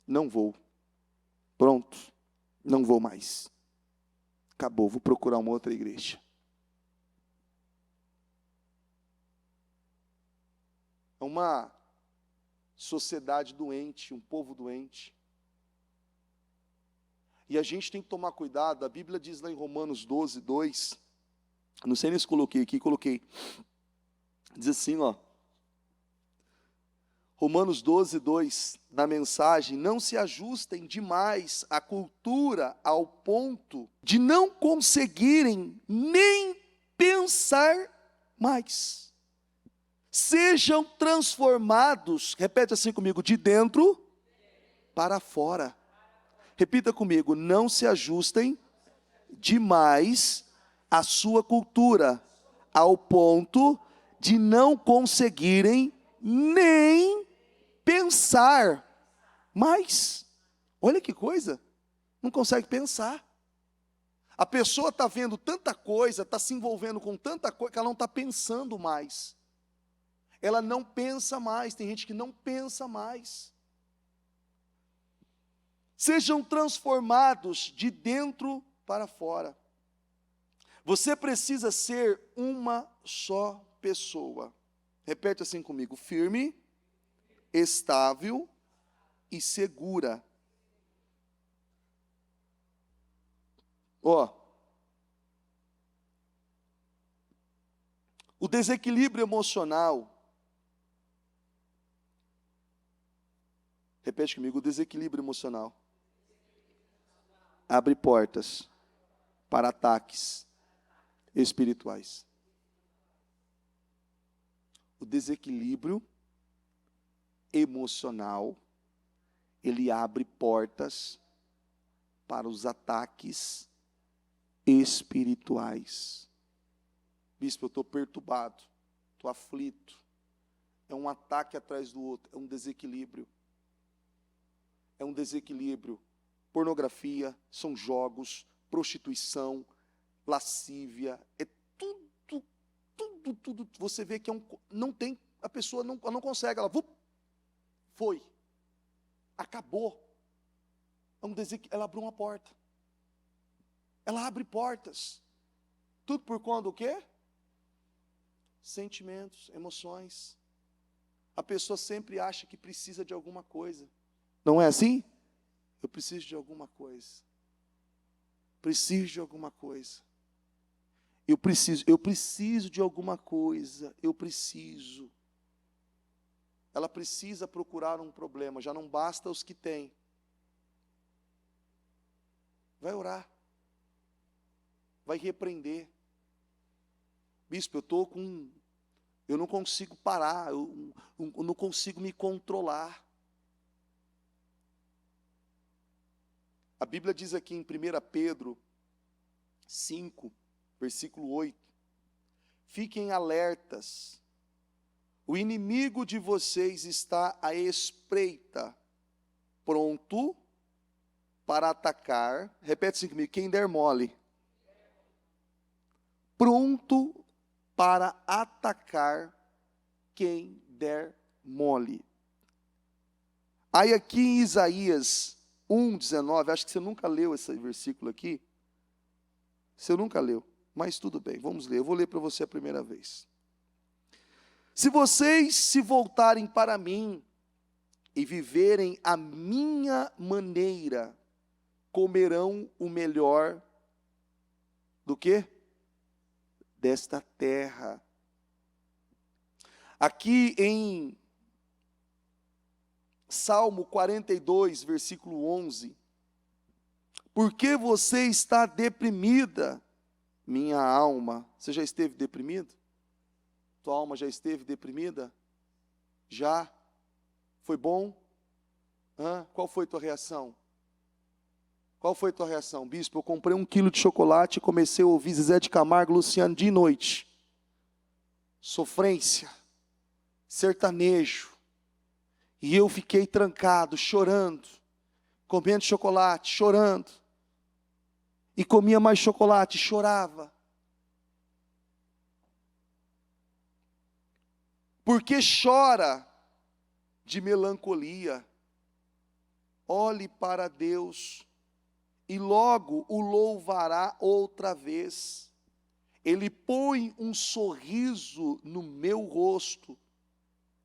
Speaker 1: Não vou. Pronto, não vou mais. Acabou, vou procurar uma outra igreja. É uma sociedade doente, um povo doente. E a gente tem que tomar cuidado, a Bíblia diz lá em Romanos 12, 2, não sei nem se coloquei aqui, coloquei. Diz assim, ó. Romanos 12, 2, na mensagem, não se ajustem demais à cultura ao ponto de não conseguirem nem pensar mais. Sejam transformados, repete assim comigo, de dentro para fora. Repita comigo, não se ajustem demais à sua cultura, ao ponto de não conseguirem nem pensar mais. Olha que coisa, não consegue pensar. A pessoa está vendo tanta coisa, está se envolvendo com tanta coisa, que ela não está pensando mais. Ela não pensa mais, tem gente que não pensa mais. Sejam transformados de dentro para fora. Você precisa ser uma só pessoa. Repete assim comigo: firme, estável e segura. Ó, o desequilíbrio emocional. Repete comigo: o desequilíbrio emocional abre portas para ataques espirituais. O desequilíbrio emocional, ele abre portas para os ataques espirituais. Bispo, eu estou perturbado, estou aflito. É um ataque atrás do outro, é um desequilíbrio. É um desequilíbrio. Pornografia, são jogos, prostituição, lascívia, é tudo. Você vê que não tem, a pessoa não consegue, ela foi, acabou. Ela abriu uma porta. Ela abre portas. Tudo por conta do quê? Sentimentos, emoções. A pessoa sempre acha que precisa de alguma coisa. Não é assim? Eu preciso de alguma coisa. Preciso de alguma coisa. Eu preciso de alguma coisa. Eu preciso. Ela precisa procurar um problema. Já não basta os que têm. Vai orar. Vai repreender. Bispo, eu não consigo parar. Eu não consigo me controlar. A Bíblia diz aqui em 1 Pedro 5, versículo 8, fiquem alertas, O inimigo de vocês está à espreita, pronto para atacar. Repete assim comigo: quem der mole. Pronto para atacar quem der mole. Aí aqui em Isaías 1:19, acho que você nunca leu esse versículo aqui. Você nunca leu, mas tudo bem, vamos ler. Eu vou ler para você a primeira vez. Se vocês se voltarem para mim e viverem a minha maneira, comerão o melhor do quê? Desta terra. Aqui em Salmo 42, versículo 11. Por que você está deprimida, minha alma? Você já esteve deprimido? Tua alma já esteve deprimida? Já? Foi bom? Qual foi tua reação? Qual foi tua reação? Bispo, eu comprei 1 quilo de chocolate e comecei a ouvir Zezé de Camargo, Luciano de noite. Sofrência, sertanejo. E eu fiquei trancado, chorando, comendo chocolate, chorando. E comia mais chocolate, chorava. Porque chora de melancolia. Olhe para Deus e logo o louvará outra vez. Ele põe um sorriso no meu rosto.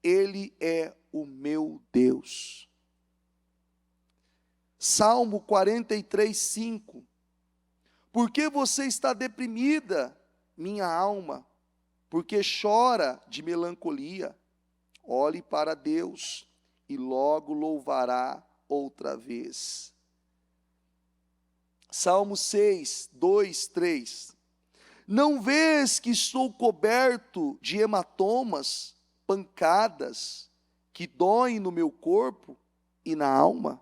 Speaker 1: Ele é o meu Deus. Salmo 43, 5. Por que você está deprimida, minha alma? Porque chora de melancolia. Olhe para Deus e logo louvará outra vez. Salmo 6, 2, 3. Não vês que estou coberto de hematomas, pancadas, que doem no meu corpo e na alma?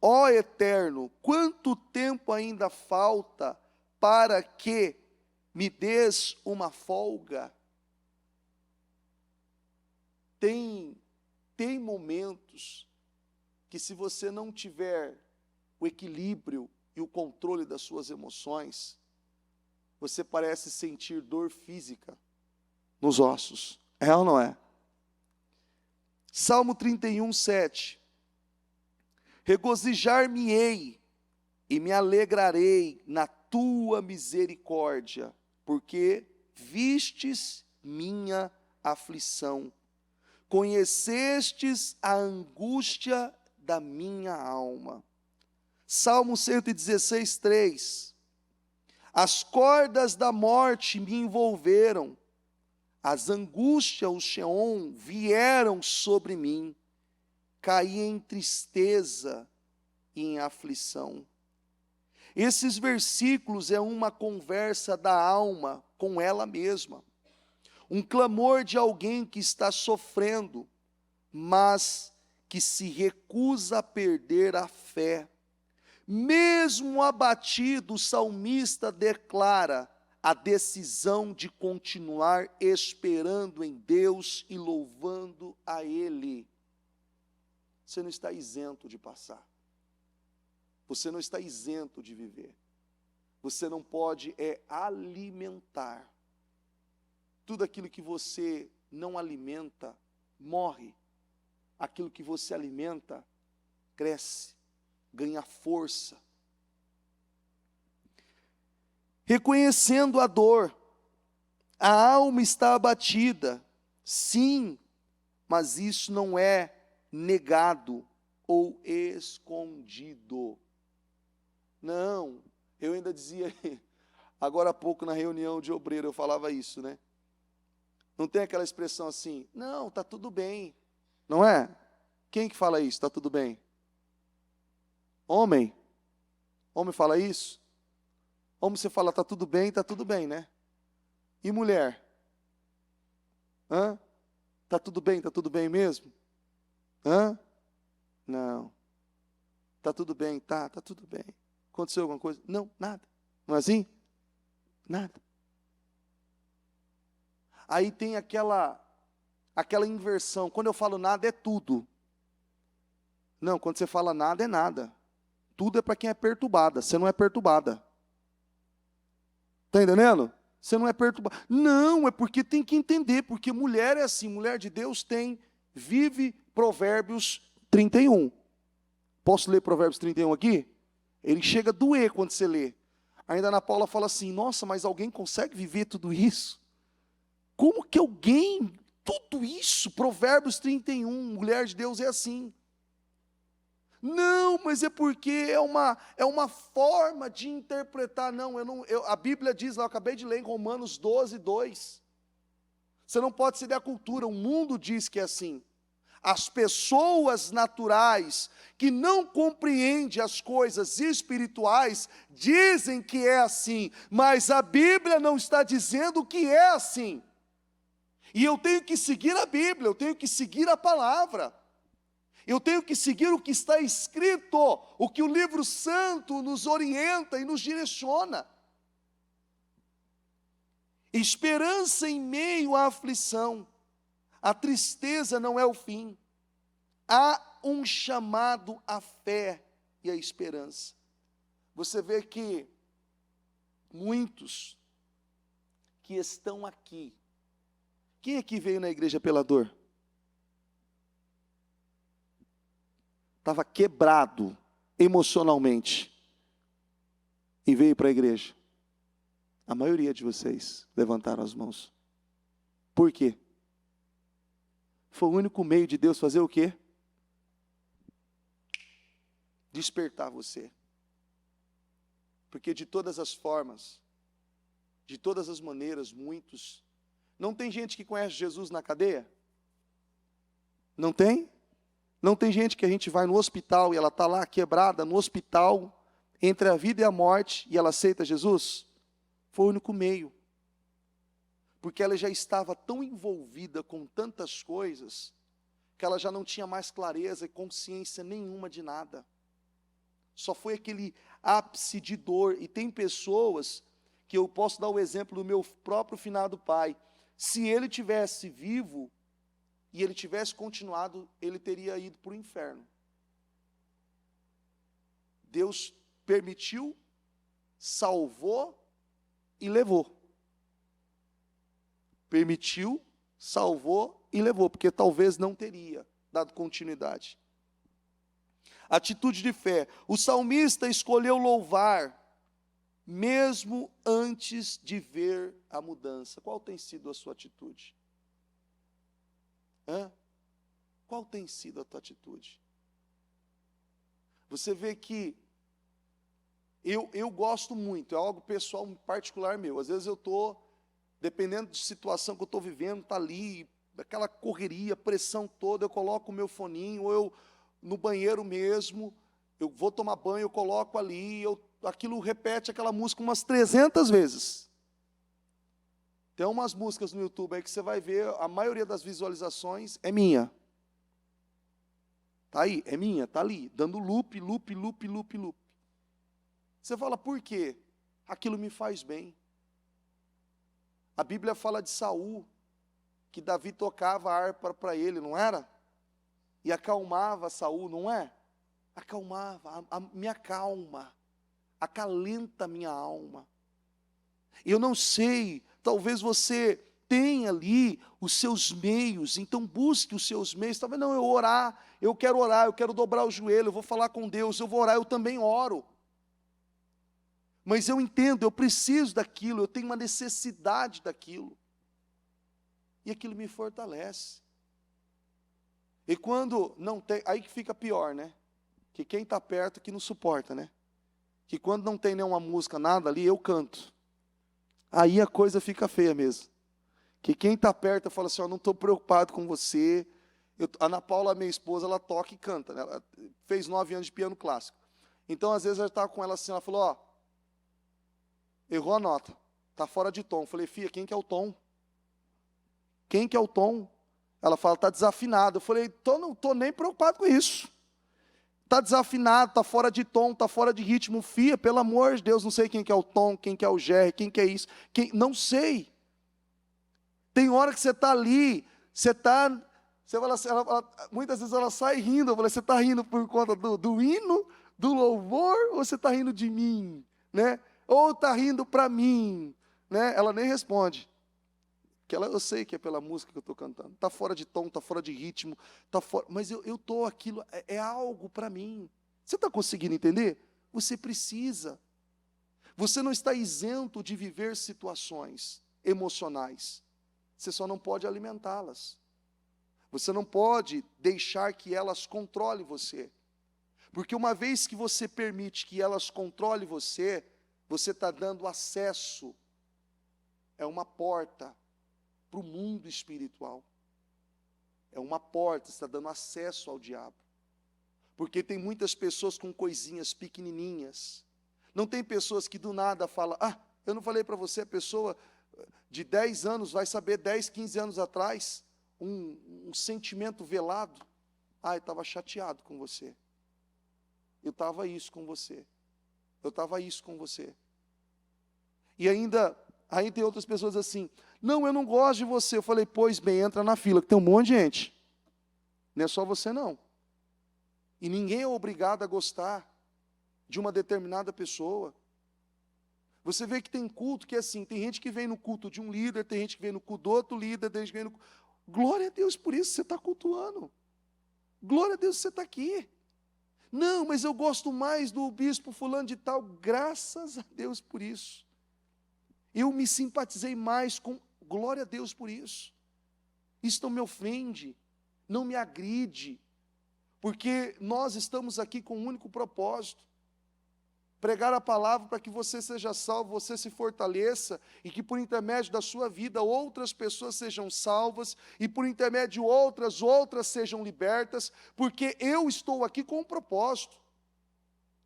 Speaker 1: Ó Eterno, quanto tempo ainda falta para que me des uma folga? Tem momentos que, se você não tiver o equilíbrio e o controle das suas emoções, você parece sentir dor física nos ossos. É ou não é? Salmo 31, 7. Regozijar-me-ei e me alegrarei na tua misericórdia, porque vistes minha aflição, conhecestes a angústia da minha alma. Salmo 116, 3. As cordas da morte me envolveram, as angústias, o Sheol, vieram sobre mim, caí em tristeza e em aflição. Esses versículos é uma conversa da alma com ela mesma, um clamor de alguém que está sofrendo, mas que se recusa a perder a fé. Mesmo abatido, o salmista declara a decisão de continuar esperando em Deus e louvando a Ele. Você não está isento de passar. Você não está isento de viver. Você não pode alimentar. Tudo aquilo que você não alimenta, morre. Aquilo que você alimenta, cresce, ganha força. Reconhecendo a dor, a alma está abatida, sim, mas isso não é negado ou escondido. Não, eu ainda dizia, agora há pouco na reunião de obreiro eu falava isso, né? Não tem aquela expressão assim, não, está tudo bem, não é? Quem que fala isso, está tudo bem? Homem? Homem fala isso? Homem você fala, está tudo bem, né? E mulher? Está tudo bem mesmo? Não. Está tudo bem, tá tudo bem. Aconteceu alguma coisa? Não, nada. Não é assim? Nada. Aí tem aquela aquela inversão. Quando eu falo nada, é tudo. Não, quando você fala nada, é nada. Tudo é para quem é perturbada. Você não é perturbada. Está entendendo? Você não é perturbada. Não, é porque tem que entender. Porque mulher é assim. Mulher de Deus vive Provérbios 31. Posso ler Provérbios 31 aqui? Ele chega a doer quando você lê. Ainda Ana Paula fala assim, nossa, mas alguém consegue viver tudo isso? Como que alguém, tudo isso? Provérbios 31, mulher de Deus é assim. Não, mas é porque é uma forma de interpretar. Não, a Bíblia diz, eu acabei de ler em Romanos 12, 2. Você não pode ser da cultura, o mundo diz que é assim. As pessoas naturais que não compreendem as coisas espirituais dizem que é assim, mas a Bíblia não está dizendo que é assim. E eu tenho que seguir a Bíblia, eu tenho que seguir a palavra. Eu tenho que seguir o que está escrito, o que o livro santo nos orienta e nos direciona. Esperança em meio à aflição. A tristeza não é o fim. Há um chamado à fé e à esperança. Você vê que muitos que estão aqui. Quem aqui veio na igreja pela dor? Estava quebrado emocionalmente e veio para a igreja. A maioria de vocês levantaram as mãos. Por quê? Foi o único meio de Deus fazer o quê? Despertar você. Porque de todas as formas, de todas as maneiras, muitos. Não tem gente que conhece Jesus na cadeia? Não tem? Não tem gente que a gente vai no hospital e ela está lá quebrada no hospital, entre a vida e a morte, e ela aceita Jesus? Foi o único meio. Porque ela já estava tão envolvida com tantas coisas, que ela já não tinha mais clareza e consciência nenhuma de nada. Só foi aquele ápice de dor. E tem pessoas, que eu posso dar o exemplo do meu próprio finado pai. Se ele tivesse vivo, e ele tivesse continuado, ele teria ido para o inferno. Deus permitiu, salvou e levou. Permitiu, salvou e levou, porque talvez não teria dado continuidade. Atitude de fé. O salmista escolheu louvar, mesmo antes de ver a mudança. Qual tem sido a sua atitude? Qual tem sido a tua atitude? Você vê que eu gosto muito, é algo pessoal, particular meu. Às vezes eu estou, dependendo de situação que eu estou vivendo, está ali, aquela correria, pressão toda, eu coloco o meu foninho, ou eu, no banheiro mesmo, eu vou tomar banho, eu coloco ali, aquilo repete aquela música umas 300 vezes. Tem umas músicas no YouTube aí que você vai ver, a maioria das visualizações é minha. Está aí, é minha, está ali, dando loop, loop, loop, loop, loop. Você fala, por quê? Aquilo me faz bem. A Bíblia fala de Saul, que Davi tocava a harpa para ele, não era? E acalmava Saul, não é? Acalmava, me acalma, acalenta a minha alma. Eu não sei, talvez você tenha ali os seus meios, então busque os seus meios. Talvez não, eu quero dobrar o joelho, eu vou falar com Deus, eu vou orar, eu também oro. Mas eu entendo, eu preciso daquilo, eu tenho uma necessidade daquilo. E aquilo me fortalece. E quando não tem, aí que fica pior, né? Que quem está perto que não suporta, né? Que quando não tem nenhuma música, nada ali, eu canto. Aí a coisa fica feia mesmo. Que quem está perto fala assim, não estou preocupado com você. A Ana Paula, minha esposa, ela toca e canta, né? Ela fez 9 anos de piano clássico. Então, às vezes, eu estava com ela assim, ela falou, errou a nota, está fora de tom. Eu falei, filha, quem que é o tom? Quem que é o tom? Ela fala, está desafinado. Eu falei, não estou nem preocupado com isso. Está desafinado, está fora de tom, está fora de ritmo. Filha, pelo amor de Deus, não sei quem que é o tom, quem que é o GR, quem que é isso. Não sei. Tem hora que você está ali, Você está, você fala assim, muitas vezes ela sai rindo. Eu falei, você está rindo por conta do hino, do louvor, ou você está rindo de mim? Né? Ou está rindo para mim? Né? Ela nem responde. Eu sei que é pela música que eu estou cantando. Está fora de tom, está fora de ritmo, tá fora, mas eu estou aquilo, é algo para mim. Você está conseguindo entender? Você precisa. Você não está isento de viver situações emocionais. Você só não pode alimentá-las. Você não pode deixar que elas controlem você. Porque uma vez que você permite que elas controlem você, você está dando acesso, é uma porta para o mundo espiritual. É uma porta, você está dando acesso ao diabo. Porque tem muitas pessoas com coisinhas pequenininhas. Não tem pessoas que do nada falam, eu não falei para você, a pessoa de 10 anos vai saber 10, 15 anos atrás, um sentimento velado. Eu estava chateado com você. Eu estava isso com você. Eu estava isso com você. E ainda tem outras pessoas assim, não, eu não gosto de você. Eu falei, pois bem, entra na fila, que tem um monte de gente. Não é só você não. E ninguém é obrigado a gostar de uma determinada pessoa. Você vê que tem culto que é assim, tem gente que vem no culto de um líder, tem gente que vem no culto do outro líder, tem gente que vem no... Glória a Deus por isso, você está cultuando. Glória a Deus, você está aqui. Não, mas eu gosto mais do bispo fulano de tal. Graças a Deus por isso. Eu me simpatizei mais com... Glória a Deus por isso. Isso não me ofende, não me agride, porque nós estamos aqui com um único propósito: pregar a palavra para que você seja salvo, você se fortaleça, e que por intermédio da sua vida outras pessoas sejam salvas, e por intermédio de outras sejam libertas, porque eu estou aqui com um propósito.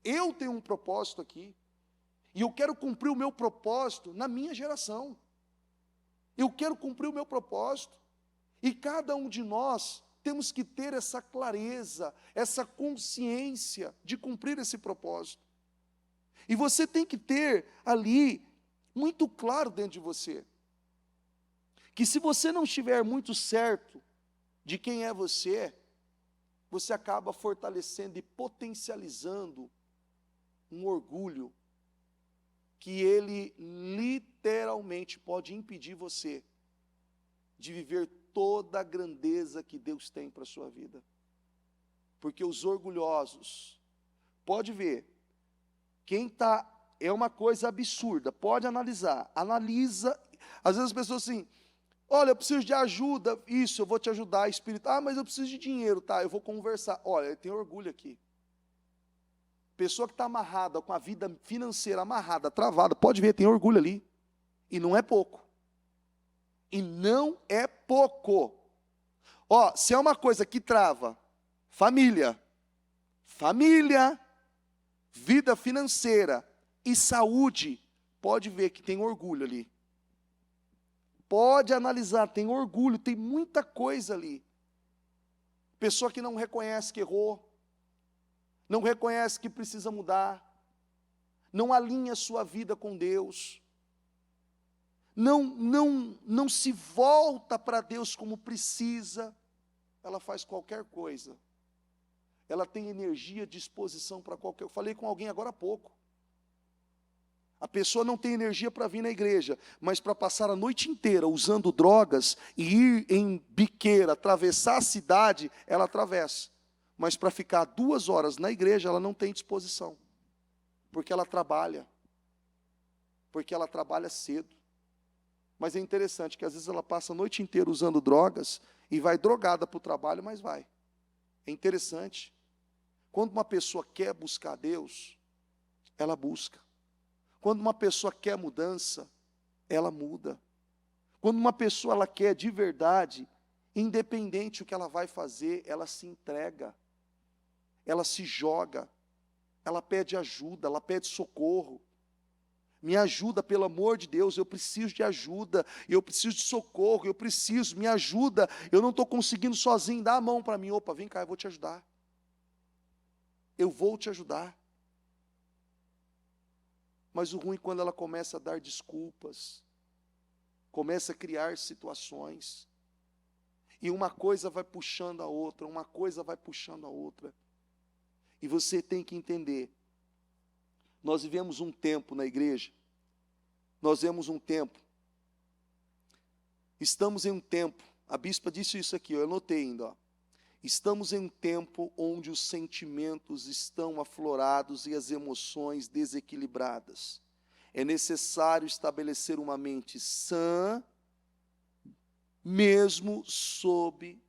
Speaker 1: Eu tenho um propósito aqui, e eu quero cumprir o meu propósito na minha geração. Eu quero cumprir o meu propósito, e cada um de nós temos que ter essa clareza, essa consciência de cumprir esse propósito. E você tem que ter ali, muito claro dentro de você, que se você não estiver muito certo de quem é você acaba fortalecendo e potencializando um orgulho, que ele literalmente pode impedir você de viver toda a grandeza que Deus tem para a sua vida. Porque os orgulhosos, pode ver, é uma coisa absurda, pode analisar, analisa. Às vezes as pessoas assim, olha, eu preciso de ajuda, isso, eu vou te ajudar, espírito, mas eu preciso de dinheiro, tá, eu vou conversar. Olha, ele tem orgulho aqui. Pessoa que está amarrada, com a vida financeira amarrada, travada, pode ver, tem orgulho ali, e não é pouco. E não é pouco. Se é uma coisa que trava, família, vida financeira e saúde, pode ver que tem orgulho ali. Pode analisar, tem orgulho, tem muita coisa ali. Pessoa que não reconhece que errou, não reconhece que precisa mudar, não alinha sua vida com Deus, não se volta para Deus como precisa, ela faz qualquer coisa. Ela tem energia, disposição para qualquer... Eu falei com alguém agora há pouco. A pessoa não tem energia para vir na igreja, mas para passar a noite inteira usando drogas e ir em biqueira, atravessar a cidade, ela atravessa. Mas para ficar 2 horas na igreja, ela não tem disposição. Porque ela trabalha. Porque ela trabalha cedo. Mas é interessante que às vezes ela passa a noite inteira usando drogas e vai drogada para o trabalho, mas vai. É interessante. Quando uma pessoa quer buscar Deus, ela busca. Quando uma pessoa quer mudança, ela muda. Quando uma pessoa ela quer de verdade, independente do que ela vai fazer, ela se entrega. Ela se joga. Ela pede ajuda, ela pede socorro. Me ajuda, pelo amor de Deus, eu preciso de ajuda, eu preciso de socorro, me ajuda, eu não estou conseguindo sozinho, dá a mão para mim. Opa, vem cá, eu vou te ajudar. Eu vou te ajudar. Mas o ruim é quando ela começa a dar desculpas, começa a criar situações. E uma coisa vai puxando a outra, uma coisa vai puxando a outra. E você tem que entender, nós vivemos um tempo na igreja, nós vivemos um tempo, estamos em um tempo, a bispa disse isso aqui, eu anotei ainda, ó. Estamos em um tempo onde os sentimentos estão aflorados e as emoções desequilibradas. É necessário estabelecer uma mente sã, mesmo sob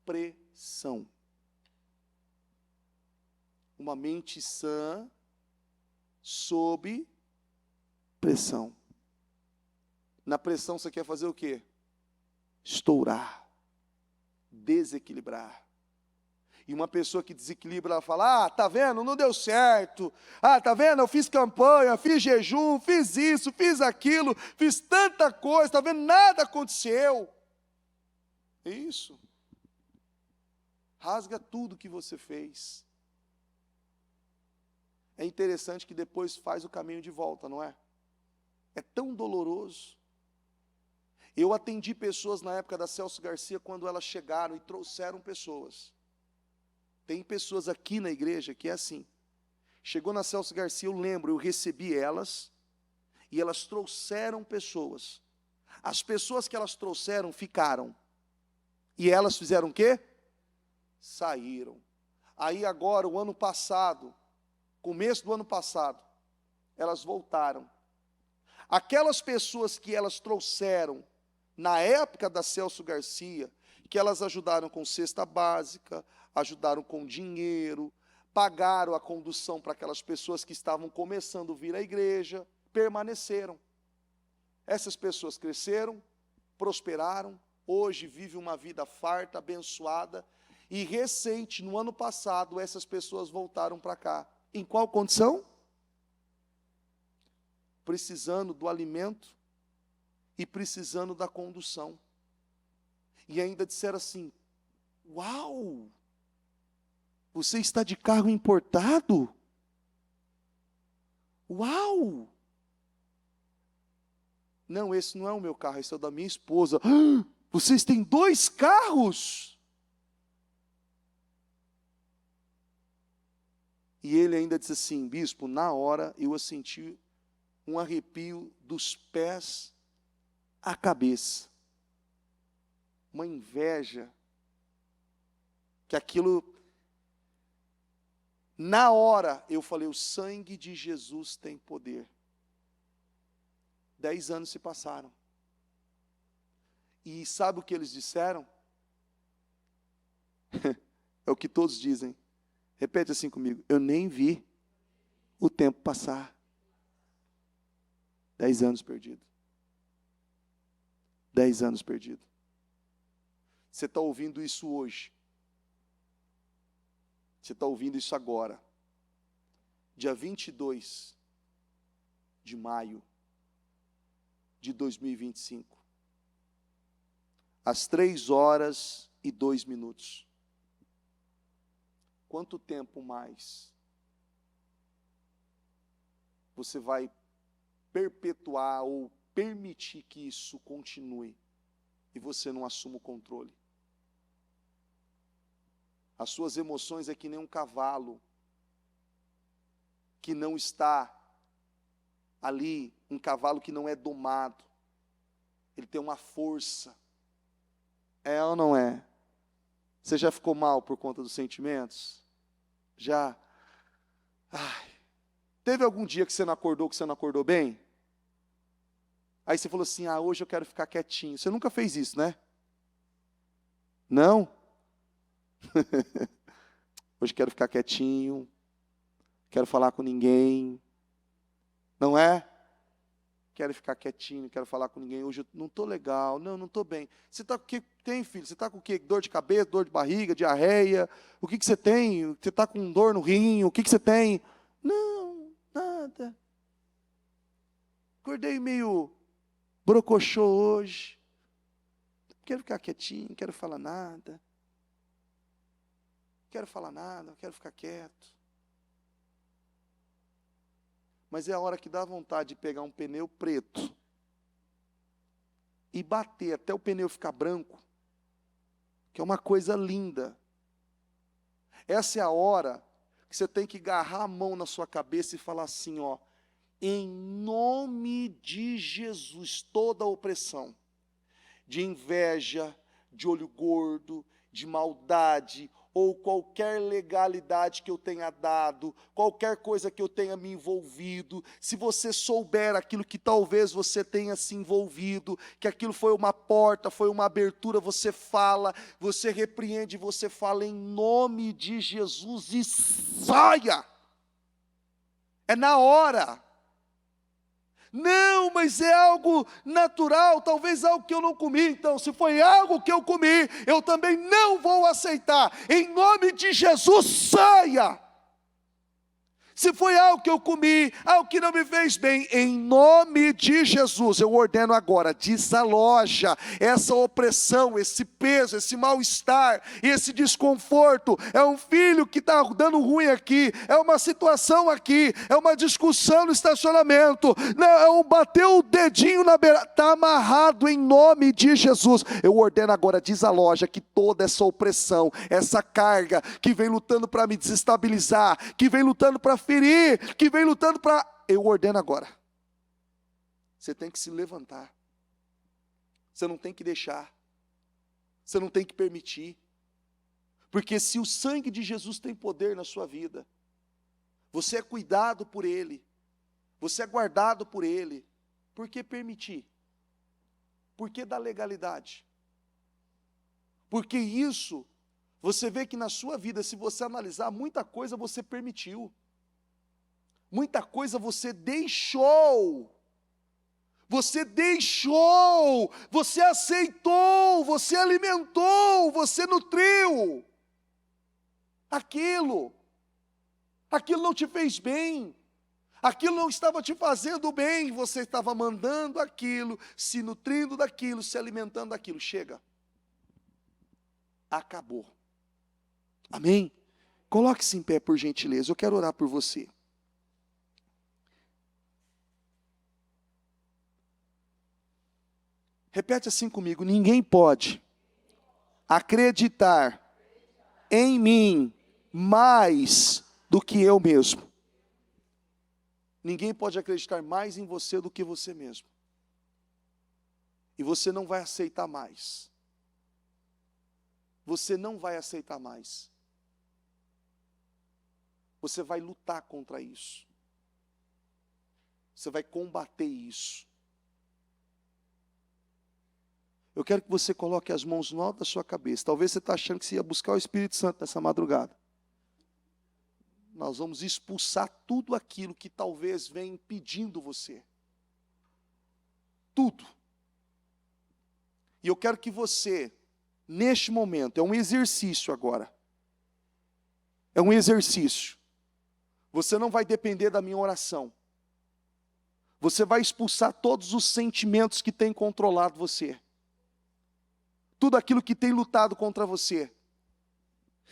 Speaker 1: pressão. Uma mente sã, sob pressão. Na pressão você quer fazer o quê? Estourar, desequilibrar. E uma pessoa que desequilibra, ela fala, tá vendo, não deu certo. Tá vendo, eu fiz campanha, fiz jejum, fiz isso, fiz aquilo, fiz tanta coisa, tá vendo, nada aconteceu. É isso. Rasga tudo que você fez. É interessante que depois faz o caminho de volta, não é? É tão doloroso. Eu atendi pessoas na época da Celso Garcia, quando elas chegaram e trouxeram pessoas. Tem pessoas aqui na igreja que é assim. Chegou na Celso Garcia, eu lembro, eu recebi elas, e elas trouxeram pessoas. As pessoas que elas trouxeram ficaram. E elas fizeram o quê? Saíram. Aí agora, o ano passado, começo do ano passado, elas voltaram. Aquelas pessoas que elas trouxeram na época da Celso Garcia, que elas ajudaram com cesta básica, ajudaram com dinheiro, pagaram a condução para aquelas pessoas que estavam começando a vir à igreja, permaneceram. Essas pessoas cresceram, prosperaram, hoje vivem uma vida farta, abençoada, e recente, no ano passado, essas pessoas voltaram para cá. Em qual condição? Precisando do alimento e precisando da condução. E ainda disseram assim, uau, você está de carro importado? Uau! Não, esse não é o meu carro, esse é o da minha esposa. Vocês têm 2 carros? E ele ainda disse assim, bispo, na hora eu senti um arrepio dos pés à cabeça. Uma inveja, que aquilo, na hora eu falei, o sangue de Jesus tem poder. 10 anos se passaram. E sabe o que eles disseram? É o que todos dizem. Repete assim comigo, eu nem vi o tempo passar. 10 anos perdido. 10 anos perdido. Você está ouvindo isso hoje. Você está ouvindo isso agora. Dia 22 de maio de 2025. Às 3h02. Quanto tempo mais você vai perpetuar ou permitir que isso continue e você não assuma o controle? As suas emoções é que nem um cavalo que não está ali, um cavalo que não é domado. Ele tem uma força. É ou não é? Você já ficou mal por conta dos sentimentos? Já? Teve algum dia que você não acordou bem? Aí você falou assim, hoje eu quero ficar quietinho. Você nunca fez isso, né? Não? Hoje quero ficar quietinho, quero falar com ninguém, não é? Quero ficar quietinho, não quero falar com ninguém, hoje eu não estou legal, não estou bem. Você está com o que tem, filho? Você está com o quê? Dor de cabeça, dor de barriga, diarreia? O que você tem? Você está com dor no rim? O que você tem? Não, nada. Acordei meio brocochô hoje. Quero ficar quietinho, não quero falar nada. Quero falar nada, quero ficar quieto. Mas é a hora que dá vontade de pegar um pneu preto e bater até o pneu ficar branco que é uma coisa linda. Essa é a hora que você tem que agarrar a mão na sua cabeça e falar assim, ó, em nome de Jesus, toda opressão, de inveja, de olho gordo, de maldade, ou qualquer legalidade que eu tenha dado, qualquer coisa que eu tenha me envolvido, se você souber aquilo que talvez você tenha se envolvido, que aquilo foi uma porta, foi uma abertura, você fala, você repreende, você fala em nome de Jesus e saia. É na hora. Não, mas é algo natural, talvez algo que eu não comi. Então, se foi algo que eu comi, eu também não vou aceitar. Em nome de Jesus, saia. Se foi algo que eu comi, algo que não me fez bem, em nome de Jesus, eu ordeno agora, desaloja essa opressão, esse peso, esse mal-estar, esse desconforto. É um filho que está dando ruim aqui, é uma situação aqui, é uma discussão no estacionamento, não, é um bateu o dedinho na beira, está amarrado em nome de Jesus. Eu ordeno agora, desaloja que toda essa opressão, essa carga que vem lutando para me desestabilizar, que vem lutando para ferir, que vem lutando para... Eu ordeno agora. Você tem que se levantar. Você não tem que deixar. Você não tem que permitir. Porque se o sangue de Jesus tem poder na sua vida, você é cuidado por Ele, você é guardado por Ele, por que permitir? Por que dar legalidade? Porque isso, você vê que na sua vida, se você analisar, muita coisa você permitiu. Muita coisa você deixou, você aceitou, você alimentou, você nutriu. Aquilo não te fez bem, aquilo não estava te fazendo bem, você estava mandando aquilo, se nutrindo daquilo, se alimentando daquilo. Chega, acabou. Amém? Coloque-se em pé, por gentileza, eu quero orar por você. Repete assim comigo, ninguém pode acreditar em mim mais do que eu mesmo. Ninguém pode acreditar mais em você do que você mesmo. E você não vai aceitar mais. Você não vai aceitar mais. Você vai lutar contra isso. Você vai combater isso. Eu quero que você coloque as mãos no alto da sua cabeça. Talvez você está achando que você ia buscar o Espírito Santo nessa madrugada. Nós vamos expulsar tudo aquilo que talvez venha impedindo você. Tudo. E eu quero que você, neste momento, é um exercício agora. É um exercício. Você não vai depender da minha oração. Você vai expulsar todos os sentimentos que têm controlado você. Tudo aquilo que tem lutado contra você,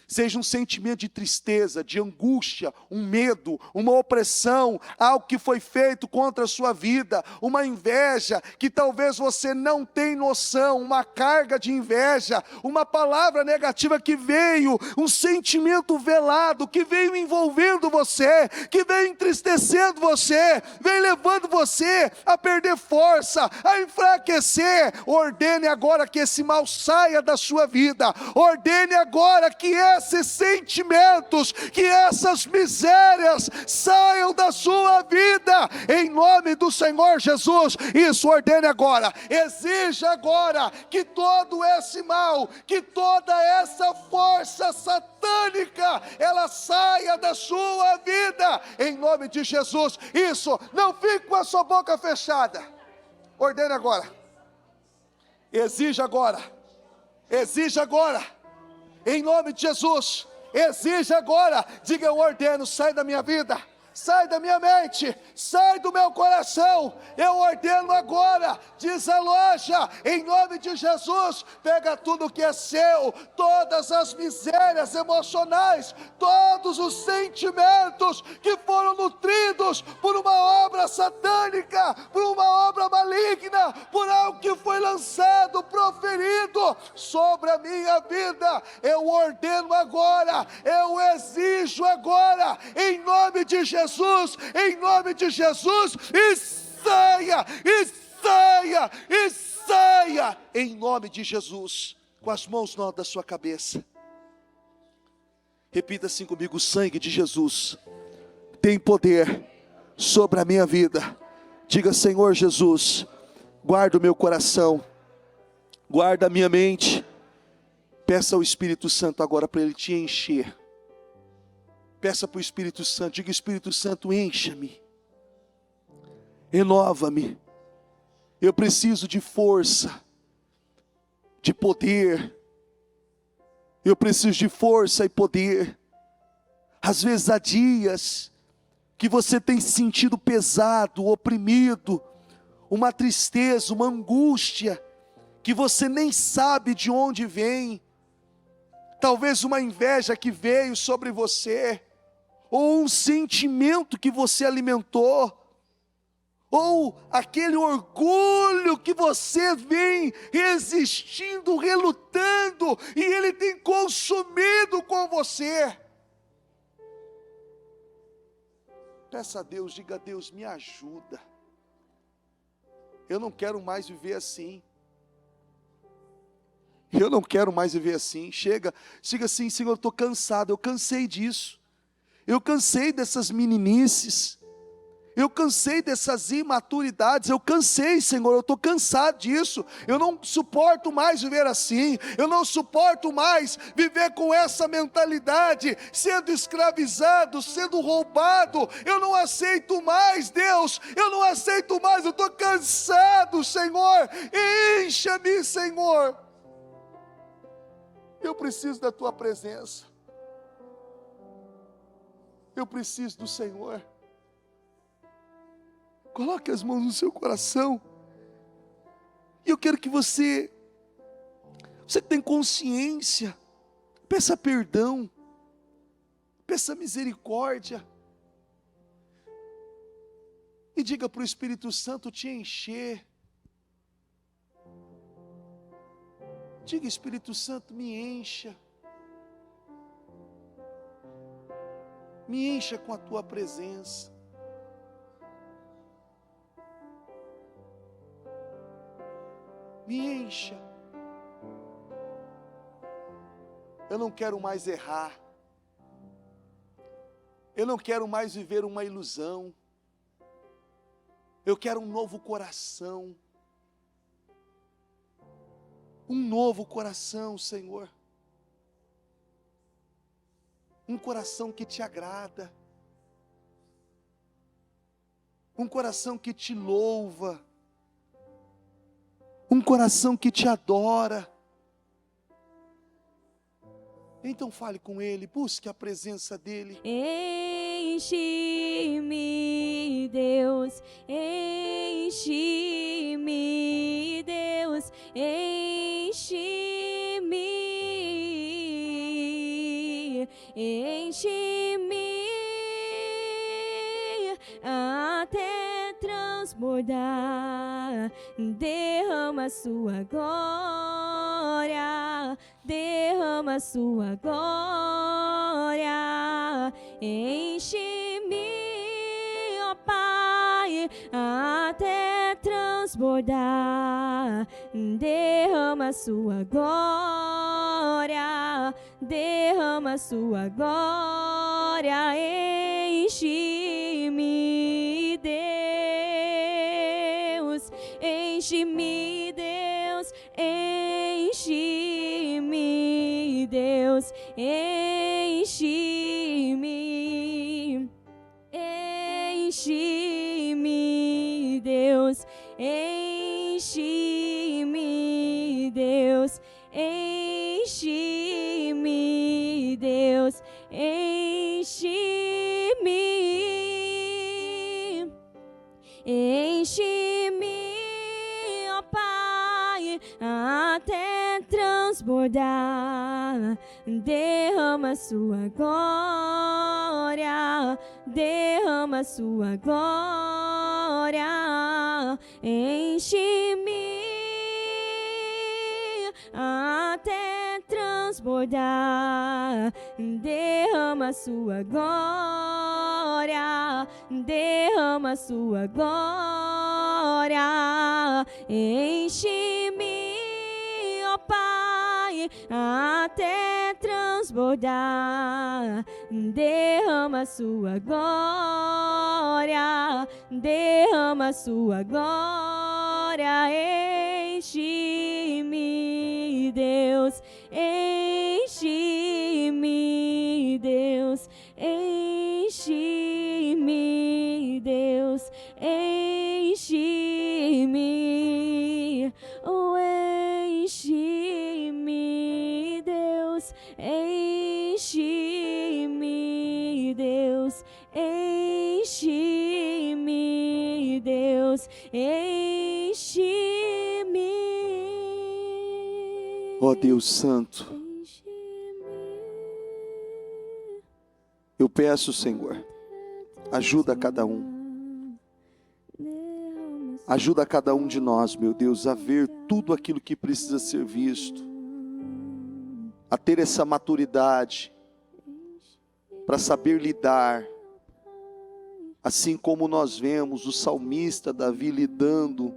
Speaker 1: seja um sentimento de tristeza, de angústia, um medo, uma opressão, algo que foi feito contra a sua vida, uma inveja que talvez você não tenha noção, uma carga de inveja, uma palavra negativa que veio, um sentimento velado que veio envolvendo você, que veio entristecendo você, veio levando você a perder força, a enfraquecer. Ordene agora que esse mal saia da sua vida, ordene agora que esses sentimentos, que essas misérias saiam da sua vida, em nome do Senhor Jesus. Isso, ordene agora, exija agora que todo esse mal, que toda essa força satânica, ela saia da sua vida, em nome de Jesus. Isso, não fique com a sua boca fechada, ordene agora, exija agora, em nome de Jesus, exija agora, diga: eu ordeno, sai da minha vida, sai da minha mente, sai do meu coração, eu ordeno agora, desaloja, em nome de Jesus, pega tudo que é seu, todas as misérias emocionais, todos os sentimentos que foram nutridos por uma obra satânica, por uma obra maligna, por algo que foi lançado, proferido sobre a minha vida, eu ordeno agora, eu exijo agora, em nome de Jesus, e saia, em nome de Jesus, com as mãos no alto da sua cabeça. Repita assim comigo: o sangue de Jesus tem poder sobre a minha vida. Diga: Senhor Jesus, guarda o meu coração, guarda a minha mente. Peça ao Espírito Santo agora para Ele te encher. Peça para o Espírito Santo, diga: Espírito Santo, encha-me, renova-me. Eu preciso de força, de poder. Eu preciso de força e poder. Às vezes há dias que você tem se sentido pesado, oprimido, uma tristeza, uma angústia, que você nem sabe de onde vem. Talvez uma inveja que veio sobre você, ou um sentimento que você alimentou, ou aquele orgulho que você vem resistindo, relutando, e ele tem consumido com você. Peça a Deus, diga: Deus, me ajuda. Eu não quero mais viver assim. Eu não quero mais viver assim. Chega assim: Senhor, eu estou cansado, eu cansei disso. Eu cansei dessas meninices. Eu cansei dessas imaturidades, eu cansei, Senhor, eu estou cansado disso. Eu não suporto mais viver assim. Eu não suporto mais viver com essa mentalidade, sendo escravizado, sendo roubado. Eu não aceito mais, Deus, eu não aceito mais. Eu estou cansado, Senhor. Encha-me, Senhor. Eu preciso da Tua presença. Eu preciso do Senhor. Coloque as mãos no seu coração. E eu quero que você que tem consciência, peça perdão, peça misericórdia. E diga para o Espírito Santo te encher. Diga: Espírito Santo, me encha. Me encha com a Tua presença. Me encha. Eu não quero mais errar. Eu não quero mais viver uma ilusão. Eu quero um novo coração. Um novo coração, Senhor. Um coração que te agrada. Um coração que te louva. Um coração que te adora. Então fale com Ele, busque a presença dEle.
Speaker 2: Enche-me, Deus, enche-me, Deus, enche-me, enche-me, até transbordar. Derrama a sua glória, derrama a sua glória. Enche-me, ó Pai, até transbordar. Derrama a sua glória, derrama a sua glória. Enche-me, Deus, enche-me, Deus, enche-me, Deus, enche-me, enche-me, Deus, enche-me, Deus, enche-me, Deus, enche-me, enche-me, ó Pai, até transbordar. Derrama a sua glória, derrama a sua glória. Enche-me, até transbordar. Derrama sua glória, derrama sua glória. Enche-me, ó Pai, até transbordar. Derrama sua glória, derrama sua glória. Enche-me, Deus, enche-me, Deus, enche-me, Deus, enche-me, oh, enche-me, Deus, enche-me, Deus, enche-me, Deus, enche-me.
Speaker 1: Ó Deus Santo, eu peço, Senhor, ajuda cada um. Ajuda cada um de nós, meu Deus, a ver tudo aquilo que precisa ser visto, a ter essa maturidade para saber lidar, assim como nós vemos o salmista Davi lidando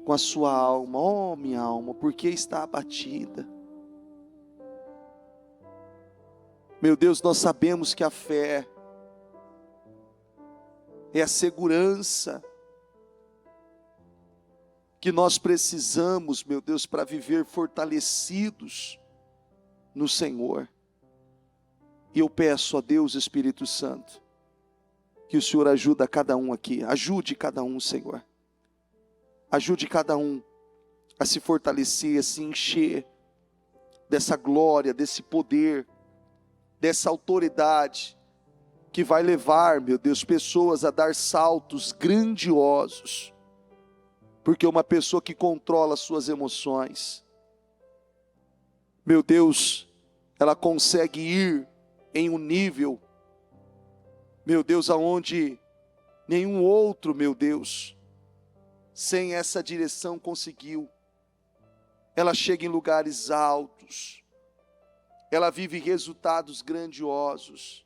Speaker 1: com a sua alma. Oh, minha alma, por que está abatida? Meu Deus, nós sabemos que a fé é a segurança que nós precisamos, meu Deus, para viver fortalecidos no Senhor. E eu peço a Deus, Espírito Santo, que o Senhor ajude cada um aqui, ajude cada um, Senhor. Ajude cada um a se fortalecer, a se encher dessa glória, desse poder, dessa autoridade, que vai levar, meu Deus, pessoas a dar saltos grandiosos. Porque uma pessoa que controla suas emoções, meu Deus, ela consegue ir em um nível, meu Deus, aonde nenhum outro, meu Deus, sem essa direção conseguiu. Ela chega em lugares altos, ela vive resultados grandiosos,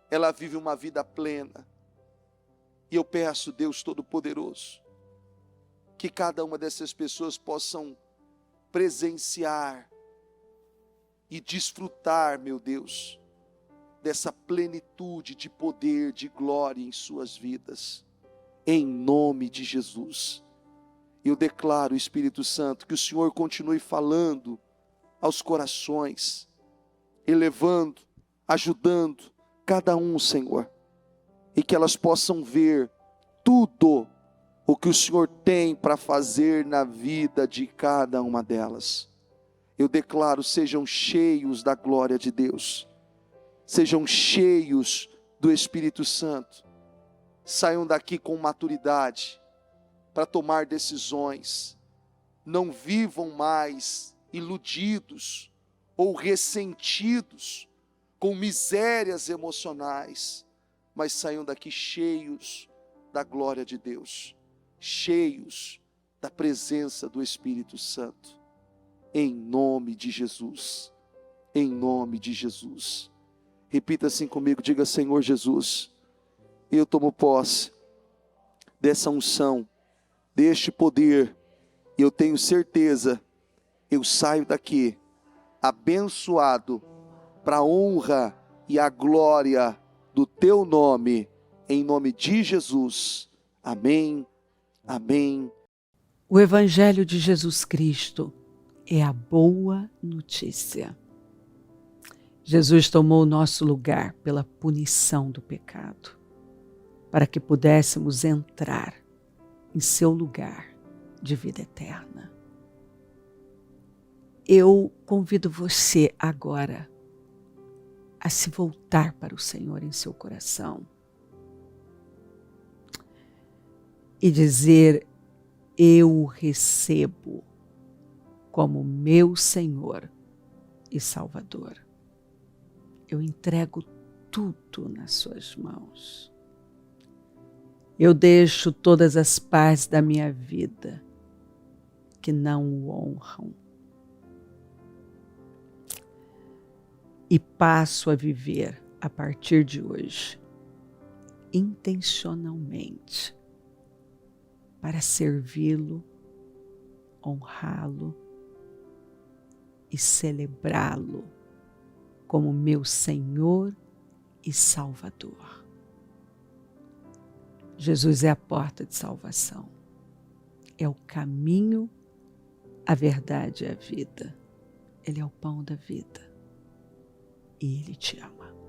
Speaker 1: ela vive uma vida plena. E eu peço, Deus Todo-Poderoso, que cada uma dessas pessoas possam presenciar e desfrutar, meu Deus, dessa plenitude de poder, de glória em suas vidas, em nome de Jesus. Eu declaro, Espírito Santo, que o Senhor continue falando aos corações, elevando, ajudando cada um, Senhor, e que elas possam ver tudo o que o Senhor tem para fazer na vida de cada uma delas. Eu declaro, sejam cheios da glória de Deus, sejam cheios do Espírito Santo, saiam daqui com maturidade para tomar decisões, não vivam mais iludidos ou ressentidos com misérias emocionais, mas saiam daqui cheios da glória de Deus, cheios da presença do Espírito Santo, em nome de Jesus, em nome de Jesus. Repita assim comigo, diga: Senhor Jesus, eu tomo posse dessa unção, deste poder, e eu tenho certeza, eu saio daqui abençoado para a honra e a glória do teu nome, em nome de Jesus. Amém. Amém.
Speaker 3: O Evangelho de Jesus Cristo é a boa notícia. Jesus tomou o nosso lugar pela punição do pecado, para que pudéssemos entrar em seu lugar de vida eterna. Eu convido você agora a se voltar para o Senhor em seu coração e dizer: eu o recebo como meu Senhor e Salvador. Eu entrego tudo nas suas mãos. Eu deixo todas as partes da minha vida que não o honram e passo a viver a partir de hoje, intencionalmente, para servi-lo, honrá-lo e celebrá-lo como meu Senhor e Salvador. Jesus é a porta de salvação, é o caminho, a verdade e a vida. Ele é o pão da vida e Ele te ama.